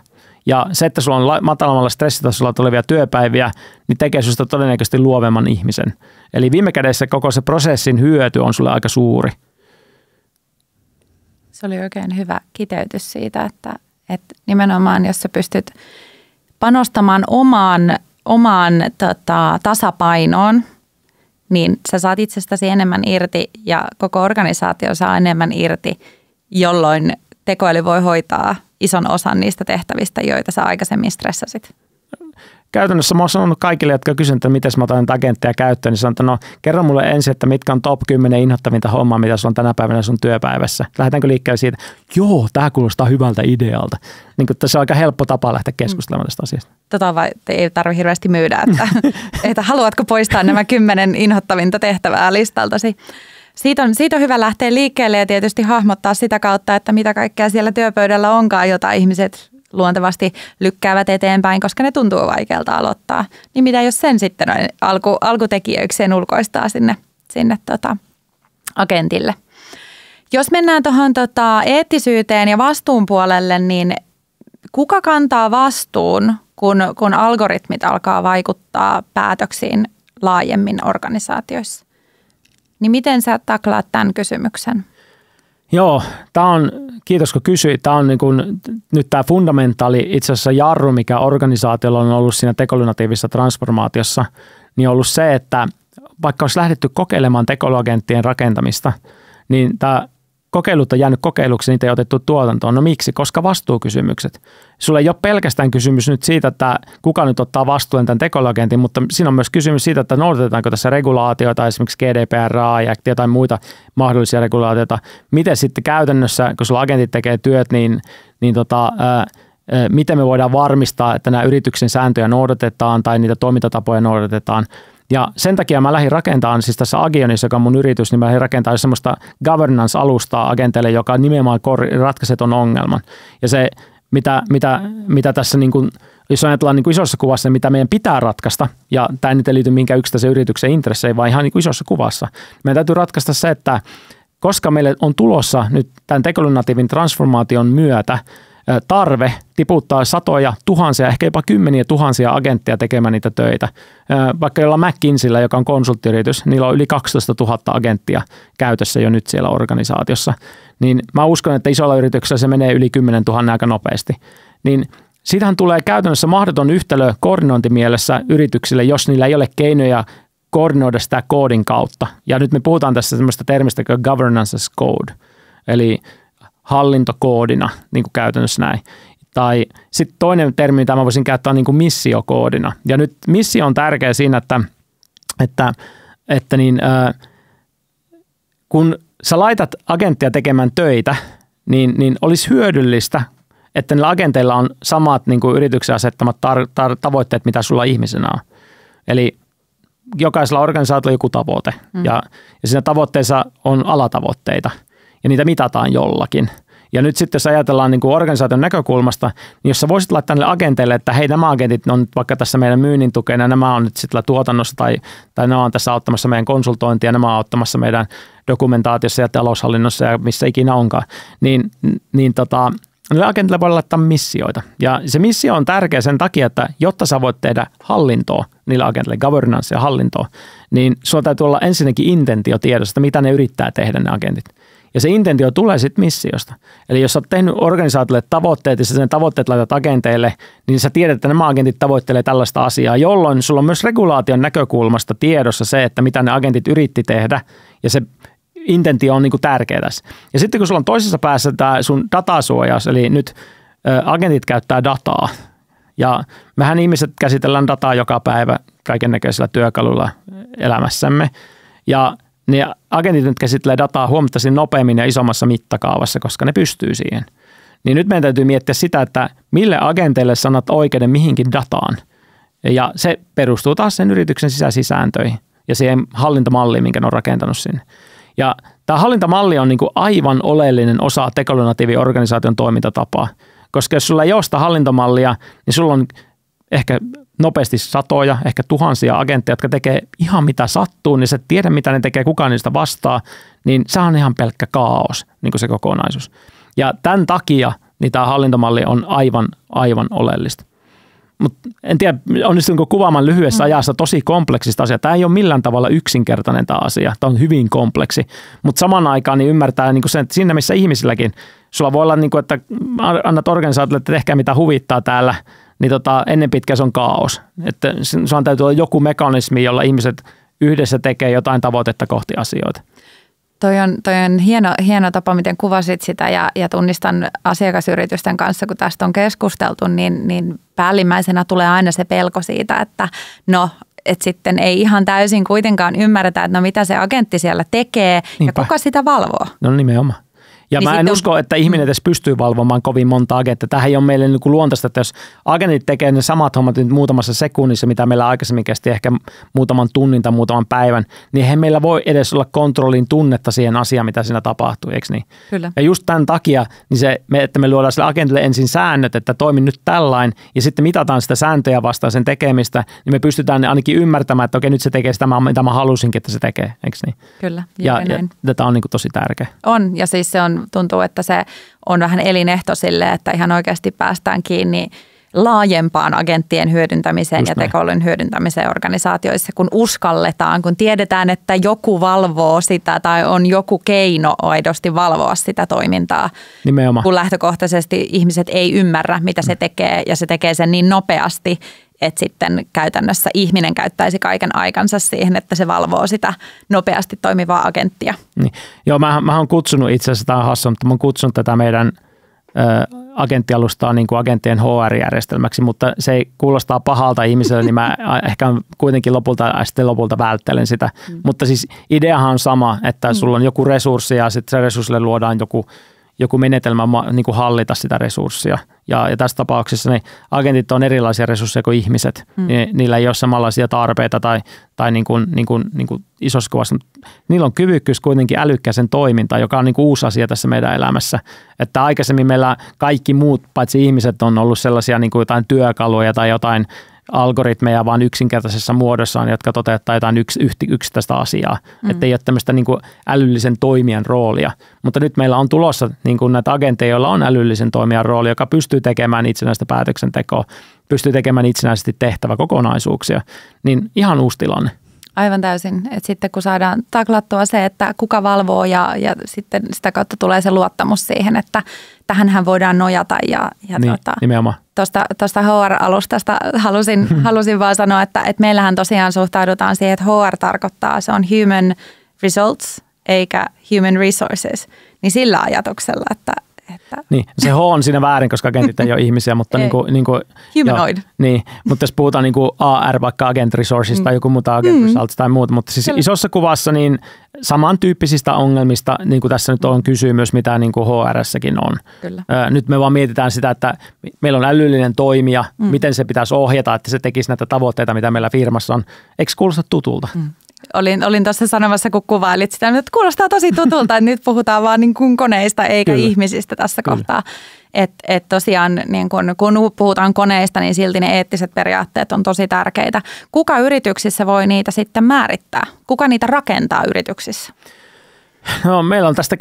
Ja se, että sulla on matalammalla stressitasolla tulevia työpäiviä, niin tekee susta todennäköisesti luovemman ihmisen. Eli viime kädessä koko se prosessin hyöty on sulle aika suuri. Se oli oikein hyvä kiteytys siitä, että nimenomaan jos sä pystyt panostamaan omaan tasapainoon, niin sä saat itsestäsi enemmän irti ja koko organisaatio saa enemmän irti, jolloin tekoäly voi hoitaa ison osan niistä tehtävistä, joita sä aikaisemmin stressasit. Käytännössä mä oon sanonut kaikille, jotka on kysynyt, että miten mä otan näitä agentteja käyttöön, niin sanon, että no kerro mulle ensin, että mitkä on top 10 inhottavinta hommaa, mitä sulla on tänä päivänä sun työpäivässä. Lähdetäänkö liikkeelle siitä, joo, tämä kuulostaa hyvältä idealta. Niin kuin se on aika helppo tapa lähteä keskustelemaan tästä asiasta. Ei tarvitse hirveästi myydä, että haluatko poistaa nämä 10 inhottavinta tehtävää listaltasi. Siitä on hyvä lähteä liikkeelle ja tietysti hahmottaa sitä kautta, että mitä kaikkea siellä työpöydällä onkaan, jota ihmiset luontevasti lykkäävät eteenpäin, koska ne tuntuu vaikealta aloittaa. Niin mitä jos sen sitten alkutekijöikseen ulkoistaa sinne agentille. Jos mennään tuohon eettisyyteen ja vastuun puolelle, niin kuka kantaa vastuun, kun algoritmit alkaa vaikuttaa päätöksiin laajemmin organisaatioissa? Niin miten sä taklaat tämän kysymyksen? Joo, kiitos kun kysyit. Tämä on nyt tämä fundamentaali itse asiassa jarru, mikä organisaatiolla on ollut siinä tekoälynatiivisessa transformaatiossa, niin on ollut se, että vaikka olisi lähdetty kokeilemaan tekoälyagenttien rakentamista, niin tämä kokeilut on jäänyt kokeiluksi, niitä ei otettu tuotantoon. No miksi? Koska vastuukysymykset. Sulla ei ole pelkästään kysymys nyt siitä, että kuka nyt ottaa vastuun tämän tekoälyagentin, mutta siinä on myös kysymys siitä, että noudatetaanko tässä regulaatioita, esimerkiksi GDPR ja jotain muita mahdollisia regulaatioita. Miten sitten käytännössä, kun sulla agentit tekee työt, miten me voidaan varmistaa, että nämä yrityksen sääntöjä noudatetaan tai niitä toimintatapoja noudatetaan. Ja sen takia mä lähdin rakentamaan, siis tässä Agionissa, joka on mun yritys, niin mä lähdin rakentamaan semmoista governance-alustaa agenteille, joka nimenomaan ratkaisee ton ongelman. Ja se, mitä tässä, niin kun, jos ajatellaan niin isossa kuvassa, mitä meidän pitää ratkaista, ja tämä ei nyt liity minkään yksittäisen yrityksen intresseihin, vaan ihan niin isossa kuvassa. Meidän täytyy ratkaista se, että koska meille on tulossa nyt tämän tekoälynatiivin transformaation myötä tarve tiputtaa satoja, tuhansia, ehkä jopa kymmeniä tuhansia agentteja tekemään niitä töitä. Vaikka jolla McKinseyllä, joka on konsulttiyritys, niillä on yli 12 000 agenttia käytössä jo nyt siellä organisaatiossa. Niin mä uskon, että isolla yrityksellä se menee yli 10 000 aika nopeasti. Niin siitähän tulee käytännössä mahdoton yhtälö koordinointimielessä yrityksille, jos niillä ei ole keinoja koordinoida sitä koodin kautta. Ja nyt me puhutaan tässä semmoista termistä kuin governance as code, eli hallintokoodina, niin kuin käytännössä näin. Tai sitten toinen termi, mitä mä voisin käyttää, on niin kuin missiokoodina. Ja nyt missio on tärkeä siinä, että kun sä laitat agenttia tekemään töitä, niin olisi hyödyllistä, että niillä agenteilla on samat niin kuin yrityksen asettamat tavoitteet, mitä sulla ihmisenä on. Eli jokaisella organisaatiolla on joku tavoite, ja siinä tavoitteessa on alatavoitteita. Ja niitä mitataan jollakin. Ja nyt sitten, jos ajatellaan niin kuin organisaation näkökulmasta, niin jos sä voisit laittaa niille agenteille, että hei, nämä agentit on nyt vaikka tässä meidän myynnin tukena, nämä on nyt sitten tuotannossa tai nämä on tässä auttamassa meidän konsultointia, nämä on auttamassa meidän dokumentaatiossa ja taloushallinnossa ja missä ikinä onkaan, niin niille agentille voi laittaa missioita. Ja se missio on tärkeä sen takia, että jotta sä voit tehdä hallintoa niille agentille, governance ja hallintoa, niin sulla täytyy olla ensinnäkin intentio tiedosta, mitä ne yrittää tehdä ne agentit. Ja se intentio tulee sitten missiosta. Eli jos sä oot tehnyt organisaatiolle tavoitteet ja sen tavoitteet laitat agenteille, niin sä tiedät, että nämä agentit tavoittelee tällaista asiaa, jolloin sulla on myös regulaation näkökulmasta tiedossa se, että mitä ne agentit yritti tehdä, ja se intentio on niin kuin tärkeä tässä. Ja sitten kun sulla on toisessa päässä tämä sun datasuojaus, eli nyt agentit käyttää dataa, ja mehän ihmiset käsitellään dataa joka päivä kaikennäköisillä työkaluilla elämässämme, ja ne agentit nyt käsittelee dataa huomattavasti nopeammin ja isommassa mittakaavassa, koska ne pystyy siihen. Niin nyt meidän täytyy miettiä sitä, että mille agenteille sanat oikeuden mihinkin dataan. Ja se perustuu taas sen yrityksen sisäisiin sääntöihin ja siihen hallintamalliin, minkä ne on rakentanut sinne. Ja tämä hallintamalli on niin kuin aivan oleellinen osa tekoälynatiivin organisaation toimintatapaa, koska jos sulla ei ole sitä hallintamallia, niin sulla on ehkä nopeasti satoja, ehkä tuhansia agentteja, jotka tekee ihan mitä sattuu, niin sä tiedä mitä ne tekee, kukaan niistä vastaa, niin se on ihan pelkkä kaos, niin kuin se kokonaisuus. Ja tämän takia niin tämä hallintomalli on aivan oleellista. Mutta en tiedä, onnistunko kuvaamaan lyhyessä ajassa tosi kompleksista asiaa. Tämä ei ole millään tavalla yksinkertainen tämä asia. Tämä on hyvin kompleksi, mutta saman aikaan niin ymmärtää niin sen, että siinä missä ihmisilläkin, sulla voi olla, niin kuin, että annat organisaatiolle, että tehkää mitä huvittaa täällä, niin ennen pitkään se on kaos. Että sun täytyy olla joku mekanismi, jolla ihmiset yhdessä tekee jotain tavoitetta kohti asioita. Toi on hieno tapa, miten kuvasit sitä ja tunnistan asiakasyritysten kanssa, kun tästä on keskusteltu, niin päällimmäisenä tulee aina se pelko siitä, että että sitten ei ihan täysin kuitenkaan ymmärretä, että mitä se agentti siellä tekee. Niinpä. Ja kuka sitä valvoo. No nimenomaan. Ja niin mä en usko, että ihminen edes pystyy valvomaan kovin monta agenttia. Tämähän ei ole meille niin kuin luontaista, että jos agentit tekee ne samat hommat nyt muutamassa sekunnissa, mitä meillä aikaisemmin kesti ehkä muutaman tunnin tai muutaman päivän, niin eihän meillä voi edes olla kontrollin tunnetta siihen asiaan, mitä siinä tapahtuu, eikö niin? Kyllä. Ja just tämän takia, niin että me luodaan sille agentille ensin säännöt, että toimi nyt tällainen, ja sitten mitataan sitä sääntöjä vastaan sen tekemistä, niin me pystytään ainakin ymmärtämään, että okei, nyt se tekee sitä, mitä mä halusinkin, että se tekee, eikö niin? Kyllä, ja tätä on niin kuin tosi tärkeä. On, ja siis tuntuu, että se on vähän elinehto sille, että ihan oikeasti päästään kiinni laajempaan agenttien hyödyntämiseen just ja tekoälyn hyödyntämiseen organisaatioissa, kun uskalletaan, kun tiedetään, että joku valvoo sitä tai on joku keino aidosti valvoa sitä toimintaa. Nimenomaan. Kun lähtökohtaisesti ihmiset ei ymmärrä, mitä se tekee ja se tekee sen niin nopeasti, että sitten käytännössä ihminen käyttäisi kaiken aikansa siihen, että se valvoo sitä nopeasti toimivaa agenttia. Niin. Joo, mä oon kutsunut itse asiassa, tämä on hassu, mutta mä oon kutsunut tätä meidän agenttialustaa niin kuin agenttien HR-järjestelmäksi, mutta se ei kuulostaa pahalta ihmiselle, niin mä ehkä kuitenkin lopulta välttelen sitä. Mutta siis ideahan on sama, että sulla on joku resurssi ja sitten se resurssille luodaan joku menetelmä niin kuin hallita sitä resurssia. Ja tässä tapauksessa ne agentit on erilaisia resursseja kuin ihmiset. Niillä ei ole samanlaisia tarpeita tai niin kuin isossa kuvassa. Niillä on kyvykkyys kuitenkin älykkääseen toimintaan, joka on niin kuin uusi asia tässä meidän elämässä. Että aikaisemmin meillä kaikki muut, paitsi ihmiset, on ollut sellaisia niin kuin jotain työkaluja tai jotain algoritmeja vaan yksinkertaisessa muodossaan, jotka toteuttaa jotain yksittäistä asiaa. Että ei ole tämmöistä niin kuin älyllisen toimijan roolia. Mutta nyt meillä on tulossa niin kuin näitä agentteja, joilla on älyllisen toimijan rooli, joka pystyy tekemään itsenäistä päätöksentekoa, pystyy tekemään itsenäisesti tehtäväkokonaisuuksia. Niin ihan uusi tilanne. Aivan täysin. Et sitten kun saadaan taklattua se, että kuka valvoo ja sitten sitä kautta tulee se luottamus siihen, että tähänhän voidaan nojata. Niin, nimenomaan. Tuosta HR-alustasta halusin vaan sanoa, että meillähän tosiaan suhtaudutaan siihen, että HR tarkoittaa, se on human results eikä human resources. Niin sillä ajatuksella, että niin, se H on siinä väärin, koska agentit ei ole ihmisiä, mutta niin kuin humanoid. Niin, mutta jos puhutaan niin kuin AR, vaikka agent resources tai joku muuta agent results tai muuta, mutta siis isossa kuvassa niin samantyyppisistä ongelmista, niin kuin tässä nyt on kysymys, mitä niin kuin HR:ssäkin on. Kyllä. Nyt me vaan mietitään sitä, että meillä on älyllinen toimija, miten se pitäisi ohjata, että se tekisi näitä tavoitteita, mitä meillä firmassa on. Eikö kuulosta tutulta? Olin tuossa sanomassa, kun kuvailit sitä, että kuulostaa tosi tutulta, että nyt puhutaan vaan niin kuin koneista eikä ihmisistä tässä kohtaa. Että tosiaan niin kun puhutaan koneista, niin silti ne eettiset periaatteet on tosi tärkeitä. Kuka yrityksissä voi niitä sitten määrittää? Kuka niitä rakentaa yrityksissä? No, meillä on tästä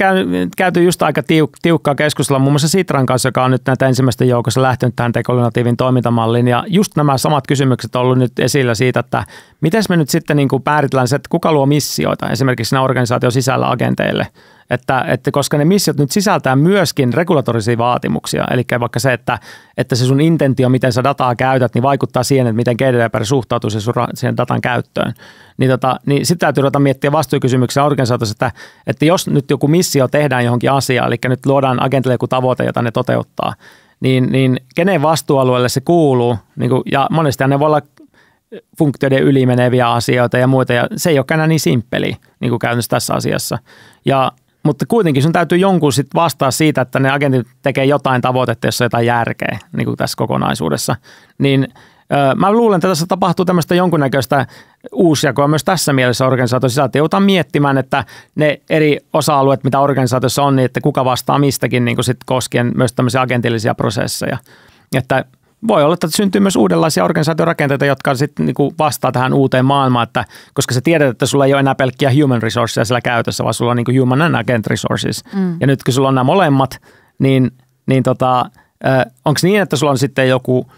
käyty just aika tiukkaa keskustelua muun muassa Sitran kanssa, joka on nyt näitä ensimmäisten joukossa lähtenyt tähän tekoälynatiivin toimintamalliin. Ja just nämä samat kysymykset on ollut nyt esillä siitä, että miten me nyt sitten niin kuin määritellään se, että kuka luo missioita esimerkiksi siinä organisaation sisällä agenteille. Että koska ne missiot nyt sisältää myöskin regulatorisia vaatimuksia, eli vaikka se, että se sun intentio, miten sä dataa käytät, niin vaikuttaa siihen, että miten GDPR suhtautuu siihen datan käyttöön. Niin sitten täytyy ruveta miettiä vastuukysymyksiä organisaatiossa, että jos nyt joku missio tehdään johonkin asiaan, eli nyt luodaan agentille joku tavoite, jota ne toteuttaa, niin kenen vastuualueelle se kuuluu, niin kuin, ja monesti ne voi olla funktioiden ylimeneviä asioita ja muita, ja se ei ole enää niin simppeli niin kuin käytännössä tässä asiassa. Mutta kuitenkin sun täytyy jonkun sit vastaa siitä, että ne agentit tekee jotain tavoitetta, jossa on jotain järkeä niin kuin tässä kokonaisuudessa. Niin mä luulen, että tässä tapahtuu tämmöistä jonkunnäköistä uusjakoa myös tässä mielessä organisaatiossa sisältä. Joudutaan miettimään, että ne eri osa-alueet, mitä organisaatiossa on, niin että kuka vastaa mistäkin niin kuin sit koskien myös tämmöisiä agentillisia prosesseja. Että voi olla, että syntyy myös uudenlaisia organisaatiorakenteita, jotka sitten niinku vastaa tähän uuteen maailmaan, että koska sä tiedät, että sulla ei ole enää pelkkiä human resources siellä käytössä, vaan sulla on niinku human and agent resources. Ja nyt kun sulla on nämä molemmat, niin onko niin, että sulla on sitten joku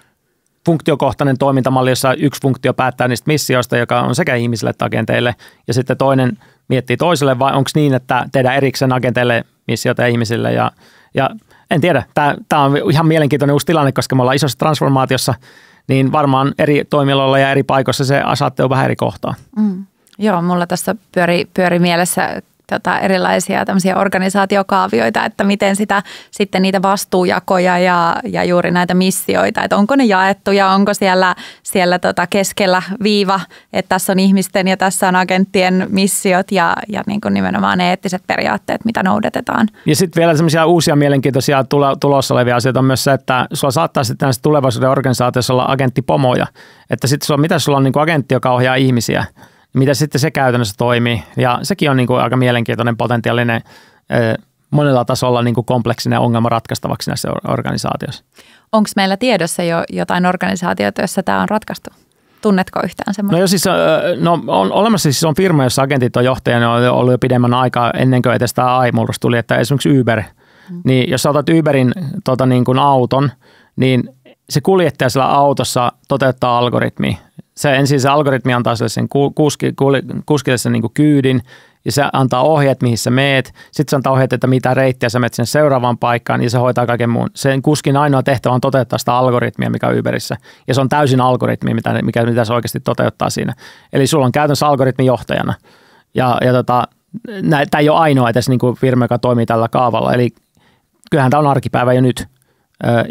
funktiokohtainen toimintamalli, jossa yksi funktio päättää niistä missioista, joka on sekä ihmisille että agenteille, ja sitten toinen miettii toiselle, vai onko niin, että tehdään erikseen agenteille missioita ja ihmisille, ja en tiedä. Tämä on ihan mielenkiintoinen uusi tilanne, koska me ollaan isossa transformaatiossa, niin varmaan eri toimialoilla ja eri paikoissa se asattelu vähän eri kohtaa. Joo, mulla tässä pyöri mielessä erilaisia tämmöisiä organisaatiokaavioita, että miten sitä sitten niitä vastuujakoja ja juuri näitä missioita, että onko ne jaettu ja onko siellä keskellä viiva, että tässä on ihmisten ja tässä on agenttien missiot ja niin kuin nimenomaan ne eettiset periaatteet, mitä noudatetaan. Ja sitten vielä semmoisia uusia mielenkiintoisia tulossa olevia asioita on myös se, että sulla saattaa sitten tulevaisuuden organisaatiossa olla agenttipomoja, että sitten mitä sulla on niin kuin agentti, joka ohjaa ihmisiä, miten sitten se käytännössä toimii. Ja sekin on niin kuin aika mielenkiintoinen potentiaalinen monella tasolla niin kuin kompleksinen ongelma ratkaistavaksi näissä organisaatioissa. Onko meillä tiedossa jo jotain organisaatioita, joissa tämä on ratkaistu? Tunnetko yhtään semmoista? On olemassa siis on firma, jossa agentit on johtajana, on ollut jo pidemmän aikaa ennen kuin edes tämä AI-murros tuli, että esimerkiksi Uber. Niin jos otat Uberin niin kuin auton, niin se kuljettaja siellä autossa toteuttaa algoritmi se ensin se algoritmi antaa sen kuskille sen niin kuin kyydin, ja se antaa ohjeet, mihin sä meet. Sitten se antaa ohjeet, että mitä reittiä sä menet sen seuraavaan paikkaan, ja se hoitaa kaiken muun. Sen kuskin ainoa tehtävä on toteuttaa sitä algoritmia, mikä on Uberissä. Ja se on täysin algoritmi, mitä se oikeasti toteuttaa siinä. Eli sulla on käytännössä algoritmi johtajana. Tämä ei ole ainoa edes niin kuin firma, joka toimii tällä kaavalla. Eli kyllähän tämä on arkipäivä jo nyt.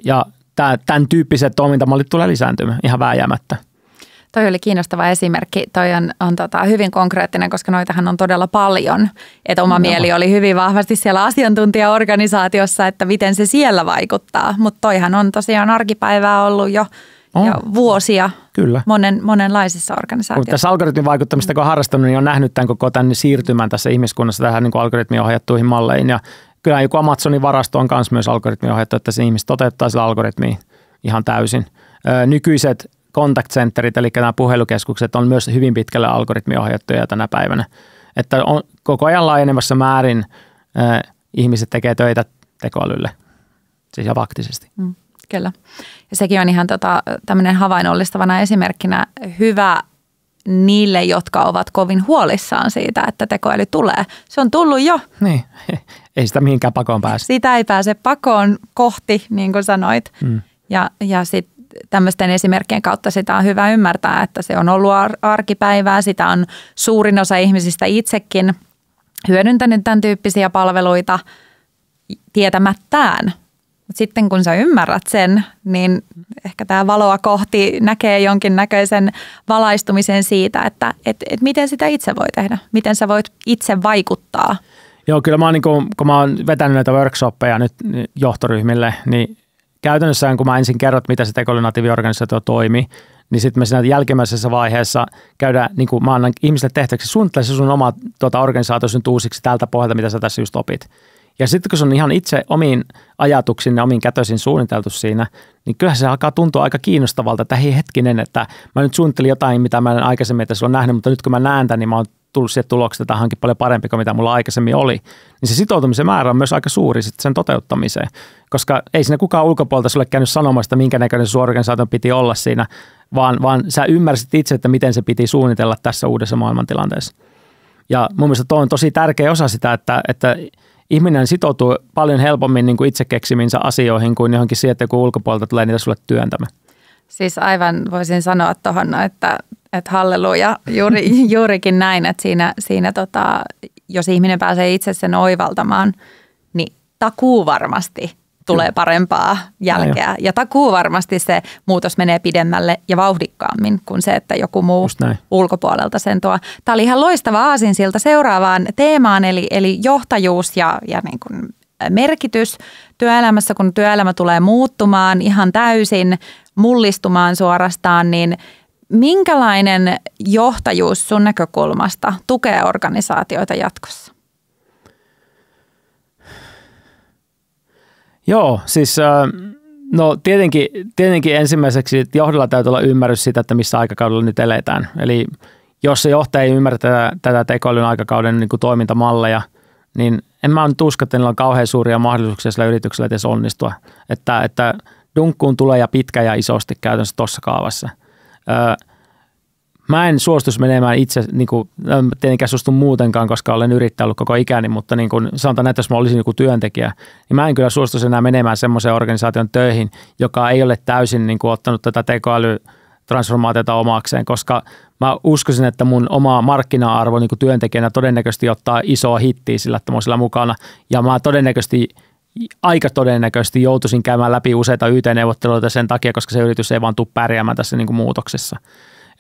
Ja tämän tyyppiset toimintamallit tulee lisääntymään ihan vääjäämättä. Toi oli kiinnostava esimerkki. Toi on hyvin konkreettinen, koska noitahan on todella paljon. Että oma mieli oli hyvin vahvasti siellä asiantuntijaorganisaatiossa, että miten se siellä vaikuttaa. Mutta toihan on tosiaan arkipäivää ollut jo vuosia. Kyllä. Monenlaisissa organisaatioissa. Tässä algoritmin vaikuttamista, kun on harrastanut, niin on nähnyt tämän koko tämän siirtymän tässä ihmiskunnassa tähän niin kuin algoritmiohjattuihin malleihin. Ja kyllä joku Amazonin varasto on myös algoritmiohjattu, että se ihmiset toteuttaa sillä algoritmia ihan täysin. Nykyiset contact centerit, eli nämä puhelukeskukset, on myös hyvin pitkälle algoritmiohjattuja tänä päivänä. Että on koko ajan laajenemassa määrin ihmiset tekee töitä tekoälylle, siis ja faktisesti. Kyllä. Ja sekin on ihan tämmöinen havainnollistavana esimerkkinä hyvä niille, jotka ovat kovin huolissaan siitä, että tekoäly tulee. Se on tullut jo. Niin, ei sitä mihinkään pakoon pääse. Sitä ei pääse pakoon kohti, niin kuin sanoit. Ja sitten tämmöisten esimerkkien kautta sitä on hyvä ymmärtää, että se on ollut arkipäivää. Sitä on suurin osa ihmisistä itsekin hyödyntänyt tämän tyyppisiä palveluita tietämättään. Mutta sitten kun sä ymmärrät sen, niin ehkä tämä valoa kohti näkee jonkinnäköisen valaistumisen siitä, että miten sitä itse voi tehdä, miten sä voit itse vaikuttaa. Joo, kyllä kun mä oon vetänyt näitä workshoppeja nyt johtoryhmille, niin käytännössä kun mä ensin kerrot, mitä se tekoälynatiiviorganisaatio toimii, niin sitten me siinä jälkimmäisessä vaiheessa käydään, niin kuin mä annan ihmisille tehtäväksi, suunnittele se sun oma organisaatiosi nyt uusiksi tältä pohjalta, mitä sä tässä just opit. Ja sitten kun se on ihan itse omiin ajatuksiin ja omiin kätöisin suunniteltu siinä, niin kyllähän se alkaa tuntua aika kiinnostavalta, että hei hetkinen, että mä nyt suunnittelin jotain, mitä mä en aikaisemmin tässä ole nähnyt, mutta nyt kun mä näen tämän, niin mä oon tullut siihen tulokseen, että tämä onkin paljon parempi kuin mitä mulla aikaisemmin oli. Niin se sitoutumisen määrä on myös aika suuri sitten sen toteuttamiseen, koska ei siinä kukaan ulkopuolelta sulle käynyt sanomasta, minkä näköinen sun organisaation piti olla siinä, vaan sä ymmärsit itse, että miten se piti suunnitella tässä uudessa maailmantilanteessa. Ja mun mielestä tuo on tosi tärkeä osa sitä, että ihminen sitoutuu paljon helpommin niin kuin itse keksiminsä asioihin kuin johonkin siihen, että joku ulkopuolelta tulee niitä sulle työntämään. Siis aivan voisin sanoa tuohon, että halleluja, juurikin näin, että siinä jos ihminen pääsee itse sen oivaltamaan, niin takuu varmasti tulee parempaa jälkeä. Ja takuu varmasti se muutos menee pidemmälle ja vauhdikkaammin kuin se, että joku muu ulkopuolelta sen tuo. Tämä oli ihan loistava aasinsilta seuraavaan teemaan, eli johtajuus ja niin kuin merkitys työelämässä, kun työelämä tulee muuttumaan ihan täysin, mullistumaan suorastaan, niin minkälainen johtajuus sun näkökulmasta tukee organisaatioita jatkossa? Joo, siis no tietenkin ensimmäiseksi että johdolla täytyy olla ymmärrys siitä, että missä aikakaudella nyt eletään. Eli jos se johtaja ei ymmärrä tätä tekoälyn aikakauden niin kuin toimintamalleja, niin en mä nyt usko, että niillä on kauhean suuria mahdollisuuksia sillä yrityksellä edes onnistua. Että dunkkuun tulee ja pitkä ja isosti käytännössä tuossa kaavassa. Mä en suostuisi menemään itse, niin kuin, tietenkään suostu muutenkaan, koska olen yrittäjä ollut koko ikäni, mutta niin kuin sanotaan, että jos mä olisin joku työntekijä, niin mä en kyllä suostuisi enää menemään semmoiseen organisaation töihin, joka ei ole täysin niin kuin, ottanut tätä tekoälytransformaatiota omakseen, koska mä uskoisin, että mun oma markkina-arvo niin kuin työntekijänä todennäköisesti ottaa isoa hittiä sillä, että mä oon sillä mukana, ja mä aika todennäköisesti joutuisin käymään läpi useita YT-neuvotteluita sen takia, koska se yritys ei vaan tule pärjäämään tässä niin kuin muutoksessa.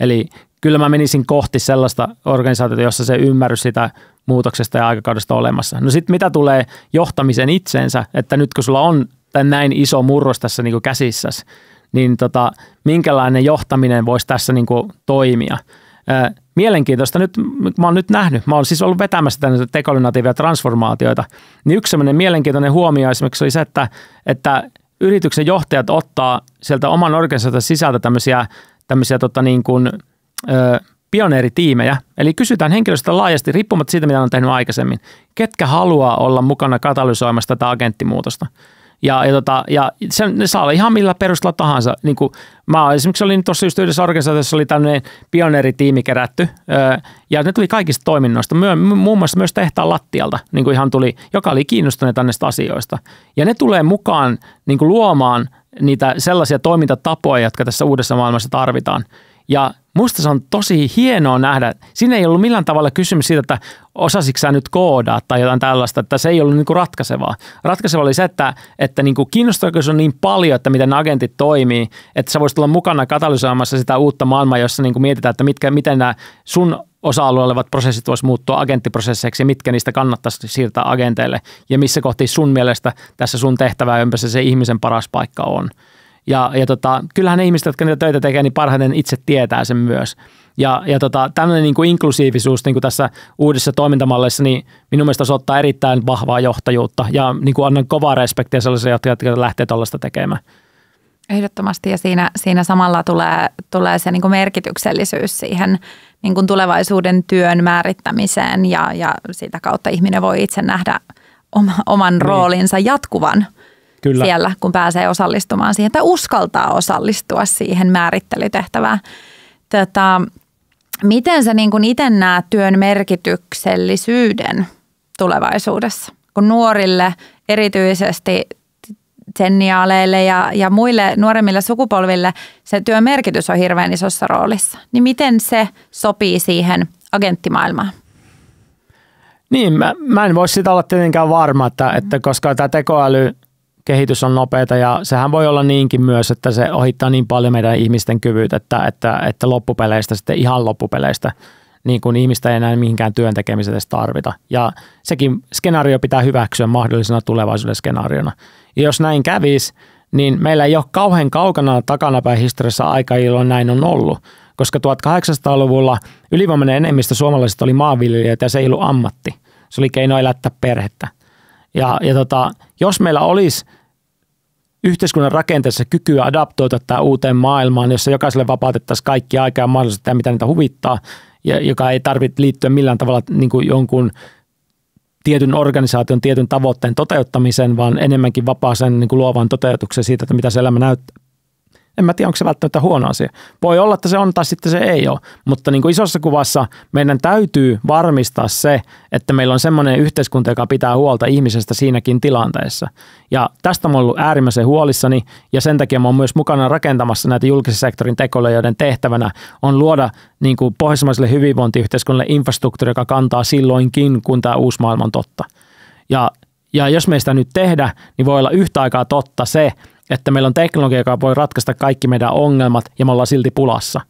Eli kyllä mä menisin kohti sellaista organisaatiota, jossa se ymmärrys sitä muutoksesta ja aikakaudesta olemassa. No sitten mitä tulee johtamisen itseensä, että nyt kun sulla on näin iso murros tässä niin kuin käsissäsi, niin minkälainen johtaminen voisi tässä niin kuin toimia. Mielenkiintoista, mä oon nyt nähnyt, mä oon siis ollut vetämässä tämmöisiä tekoälynatiivia transformaatioita, niin yksi semmoinen mielenkiintoinen huomio esimerkiksi oli se, että yrityksen johtajat ottaa sieltä oman organisaation sisältä tämmöisiä niin kuin, pioneeritiimejä, eli kysytään henkilöstöä laajasti, riippumatta siitä, mitä on tehnyt aikaisemmin, ketkä haluaa olla mukana katalysoimassa tätä agenttimuutosta. Ja ne saa olla ihan millä perusteella tahansa. Niin kuin mä esimerkiksi olin tuossa just yhdessä organisaatiossa, oli tämmöinen pioneeritiimi kerätty, ja ne tuli kaikista toiminnoista, muun muassa myös tehtaan lattialta, niin kuin ihan tuli, joka oli kiinnostuneita näistä asioista. Ja ne tulee mukaan niin kuin luomaan niitä sellaisia toimintatapoja, jotka tässä uudessa maailmassa tarvitaan. Ja musta se on tosi hienoa nähdä. Siinä ei ollut millään tavalla kysymys siitä, että osasitko sä nyt koodaa tai jotain tällaista, että se ei ollut niin kuin ratkaisevaa. Ratkaisevaa oli se, että niin kuin kiinnostavuus on niin paljon, että miten ne agentit toimii, että sä voisit olla mukana katalysoimassa sitä uutta maailmaa, jossa niin kuin mietitään, että miten nämä sun osa-alueella olevat prosessit voisi muuttua agenttiprosesseiksi ja mitkä niistä kannattaisi siirtää agenteille ja missä kohti sun mielestä tässä sun tehtävää ympässä se ihmisen paras paikka on. Ja kyllähän ne ihmiset, jotka niitä töitä tekee, niin parhaiten itse tietää sen myös. Ja tämmöinen niin kuin inklusiivisuus niin kuin tässä uudessa toimintamalleissa, niin minun mielestä osoittaa erittäin vahvaa johtajuutta ja niin kuin annan kovaa respektiä sellaisille, jotka lähtee tuollaista tekemään. Ehdottomasti ja siinä samalla tulee se niin kuin merkityksellisyys siihen niin kuin tulevaisuuden työn määrittämiseen ja sitä kautta ihminen voi itse nähdä oman roolinsa jatkuvan. Kyllä. Siellä, kun pääsee osallistumaan siihen tai uskaltaa osallistua siihen määrittelytehtävään. Miten sä niin kun itse näet työn merkityksellisyyden tulevaisuudessa? Kun nuorille, erityisesti senniaaleille ja muille nuoremmille sukupolville se työn merkitys on hirveän isossa roolissa. Niin miten se sopii siihen agenttimaailmaan? Niin, mä en voi sitä olla tietenkään varma, että koska tämä tekoäly kehitys on nopeata ja sehän voi olla niinkin myös, että se ohittaa niin paljon meidän ihmisten kyvyt, että loppupeleistä sitten ihan loppupeleistä niin kuin ihmistä ei enää mihinkään työn tekemiseen edes tarvita. Ja sekin skenaario pitää hyväksyä mahdollisena tulevaisuuden skenaariona. Ja jos näin kävisi, niin meillä ei ole kauhean kaukana takanapäin historiassa aika, jolloin näin on ollut. Koska 1800-luvulla ylivoimainen enemmistö suomalaisista oli maanviljelijöitä ja se ei ollut ammatti. Se oli keino elättää perhettä. Ja jos meillä olisi yhteiskunnan rakenteessa kykyä adaptoida tähän uuteen maailmaan, jossa jokaiselle vapautettaisiin kaikki aikaa ja mahdollisesti mitä niitä huvittaa, ja joka ei tarvitse liittyä millään tavalla niin kuin jonkun tietyn organisaation, tietyn tavoitteen toteuttamisen, vaan enemmänkin vapaaseen niin kuin luovaan toteutukseen siitä, että mitä se elämä näyttää. En mä tiedä, onko se välttämättä huono asia. Voi olla, että se on tai sitten se ei ole, mutta niin kuin isossa kuvassa meidän täytyy varmistaa se, että meillä on semmoinen yhteiskunta, joka pitää huolta ihmisestä siinäkin tilanteessa. Ja tästä mä oon ollut äärimmäisen huolissani ja sen takia mä oon myös mukana rakentamassa näitä julkisen sektorin tekoja, joiden tehtävänä on luoda niin kuin pohjoismaiselle hyvinvointiyhteiskunnalle infrastruktuuri, joka kantaa silloinkin, kun tämä uusi maailma on totta. Ja jos me ei sitä nyt tehdä, niin voi olla yhtä aikaa totta se, että meillä on teknologia, joka voi ratkaista kaikki meidän ongelmat ja me ollaan silti pulassa.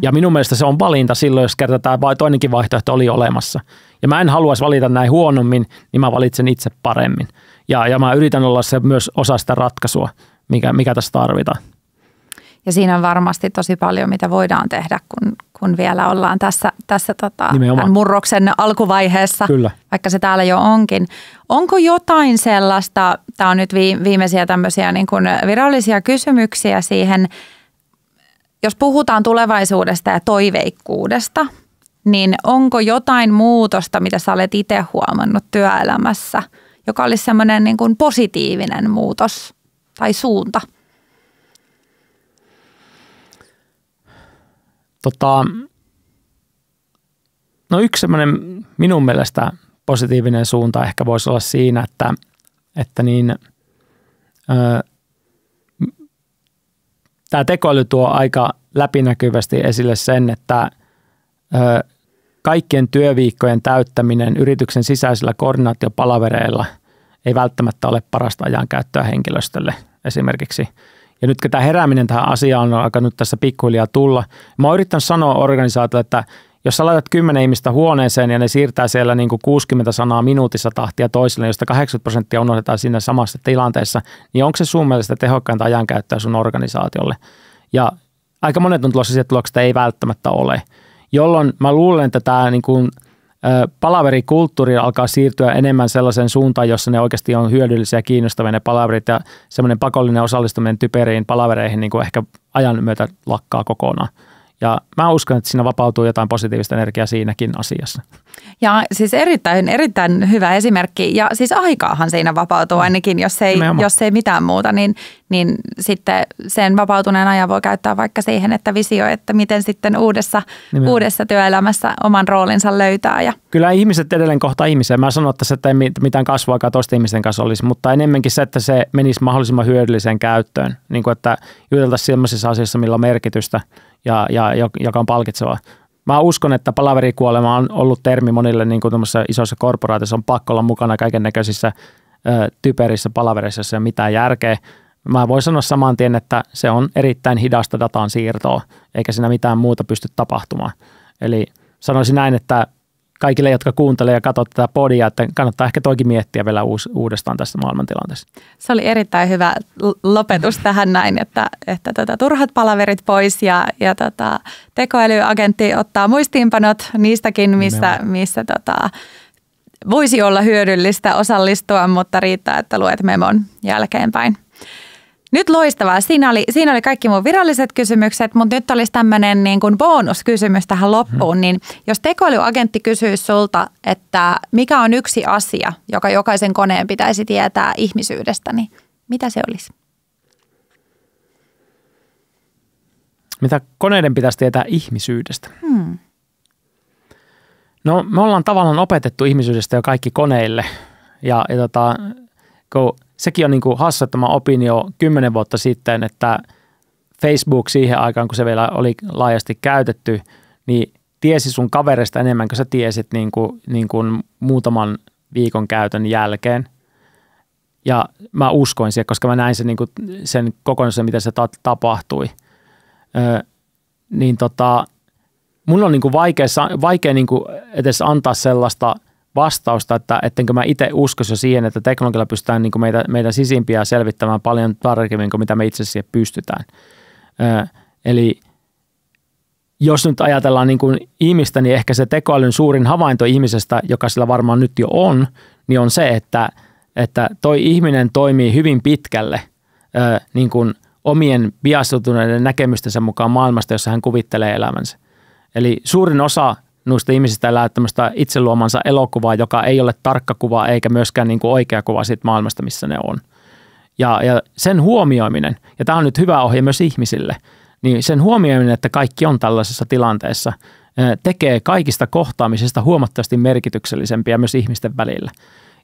Ja minun mielestä se on valinta silloin, jos kerta tämä toinenkin vaihtoehto oli olemassa. Ja mä en haluaisi valita näin huonommin, niin mä valitsen itse paremmin. Ja mä yritän olla se myös osa sitä ratkaisua, mikä tässä tarvitaan. Ja siinä on varmasti tosi paljon, mitä voidaan tehdä, kun vielä ollaan tässä tämän murroksen alkuvaiheessa, kyllä, vaikka se täällä jo onkin. Onko jotain sellaista, tämä on nyt viimeisiä tämmöisiä niin kuin virallisia kysymyksiä siihen, jos puhutaan tulevaisuudesta ja toiveikkuudesta, niin onko jotain muutosta, mitä sä olet itse huomannut työelämässä, joka olisi semmoinen niin kuin positiivinen muutos tai suunta? No yksi semmoinen minun mielestä positiivinen suunta ehkä voisi olla siinä, että tämä tekoäly tuo aika läpinäkyvästi esille sen, että kaikkien työviikkojen täyttäminen yrityksen sisäisillä koordinaatiopalavereilla ei välttämättä ole parasta ajankäyttöä henkilöstölle esimerkiksi. Ja nyt kun tämä herääminen tähän asiaan on alkanut tässä pikkuhiljaa tulla, mä oon yrittänyt sanoa organisaatiolle, että jos sä laitat 10 ihmistä huoneeseen ja ne siirtää siellä niin kuin 60 sanaa minuutissa tahtia toiselle, josta 80% unohdetaan siinä samassa tilanteessa, niin onko se sun mielestä tehokkainta ajankäyttöä sun organisaatiolle? Ja aika monet on tulossa siihen tulokseen, että ei välttämättä ole, jolloin mä luulen, että tämä niin kuin palaverikulttuuri alkaa siirtyä enemmän sellaiseen suuntaan, jossa ne oikeasti on hyödyllisiä ja kiinnostavia ne palaverit ja semmoinen pakollinen osallistuminen typeriin palavereihin niin kuin ehkä ajan myötä lakkaa kokonaan. Ja mä uskon, että siinä vapautuu jotain positiivista energiaa siinäkin asiassa. Ja siis erittäin hyvä esimerkki. Ja siis aikaahan siinä vapautuu ainakin, jos ei mitään muuta, niin sitten sen vapautuneen ajan voi käyttää vaikka siihen, että visioi, että miten sitten uudessa työelämässä oman roolinsa löytää. Ja kyllä ihmiset edelleen kohtaa ihmisiä. Mä sanon, että se ei mitään kasvuaikaa toisten ihmisten kanssa olisi, mutta enemmänkin se, että se menisi mahdollisimman hyödylliseen käyttöön. Niin kuin, että juteltaisiin sellaisissa asioissa, millä on merkitystä ja joka on palkitsevaa. Mä uskon, että palaverikuolema on ollut termi monille niin kuin isoissa korporaatioissa on pakko olla mukana kaiken näköisissä typerissä palaverissa, jossa ei ole mitään järkeä. Mä voin sanoa saman tien, että se on erittäin hidasta datan siirtoa, eikä siinä mitään muuta pysty tapahtumaan. Eli sanoisin näin, että kaikille, jotka kuuntelee ja katsovat tätä podia, että kannattaa ehkä toikin miettiä vielä uudestaan tässä maailmantilanteessa. Se oli erittäin hyvä lopetus tähän näin, että turhat palaverit pois ja tekoälyagentti ottaa muistiinpanot niistäkin, missä voisi olla hyödyllistä osallistua, mutta riittää, että luet memon jälkeenpäin. Nyt loistavaa. Siinä oli kaikki mun viralliset kysymykset, mutta nyt olisi tämmöinen niin kuin bonuskysymys tähän loppuun. Niin jos tekoälyagentti kysyisi sulta, että mikä on yksi asia, joka jokaisen koneen pitäisi tietää ihmisyydestä, niin mitä se olisi? Mitä koneiden pitäisi tietää ihmisyydestä? No me ollaan tavallaan opetettu ihmisyydestä jo kaikki koneille ja kun sekin on niin kuin hassu, että mä opin jo 10 vuotta sitten, että Facebook siihen aikaan, kun se vielä oli laajasti käytetty, niin tiesi sun kavereista enemmän kuin sä tiesit niin kuin muutaman viikon käytön jälkeen. Ja mä uskoin siihen, koska mä näin sen kokonaisuuden, miten se tapahtui. Mun on niin kuin vaikea niin kuin edes antaa sellaista vastausta, että ettenkö mä itse uskoisi jo siihen, että teknologialla pystytään niin kuin meidän sisimpiä selvittämään paljon tarkemmin kuin mitä me itse asiassa pystytään. Eli jos nyt ajatellaan niin kuin ihmistä, niin ehkä se tekoälyn suurin havainto ihmisestä, joka sillä varmaan nyt jo on, niin on se, että toi ihminen toimii hyvin pitkälle niin kuin omien biasoituneiden näkemystensä mukaan maailmasta, jossa hän kuvittelee elämänsä. Eli suurin osa noista ihmisistä elää tämmöistä itse luomansa elokuvaa, joka ei ole tarkka kuva eikä myöskään niin kuin oikea kuva siitä maailmasta, missä ne on. Ja sen huomioiminen, ja tämä on nyt hyvä ohje myös ihmisille, niin sen huomioiminen, että kaikki on tällaisessa tilanteessa, tekee kaikista kohtaamisesta huomattavasti merkityksellisempiä myös ihmisten välillä.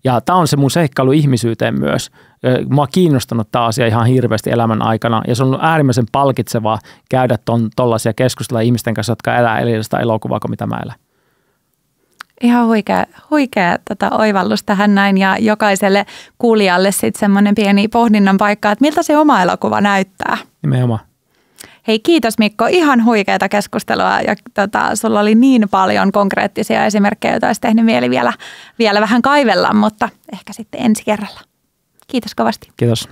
Ja tämä on se mun seikkailu ihmisyyteen myös. Mua on kiinnostanut tämä asia ihan hirveästi elämän aikana ja se on ollut äärimmäisen palkitsevaa käydä tollaisia keskustella ihmisten kanssa, jotka elää erilaista elokuvaa kuin mitä mä elän. Ihan huikea oivallus tähän näin ja jokaiselle kuulijalle sitten semmoinen pieni pohdinnan paikka, että miltä se oma elokuva näyttää. Nimenomaan. Hei, kiitos Mikko, ihan huikeata keskustelua ja sulla oli niin paljon konkreettisia esimerkkejä, joita olisi tehnyt mieli vielä vähän kaivella, mutta ehkä sitten ensi kerralla. Kiitos kovasti. Kiitos.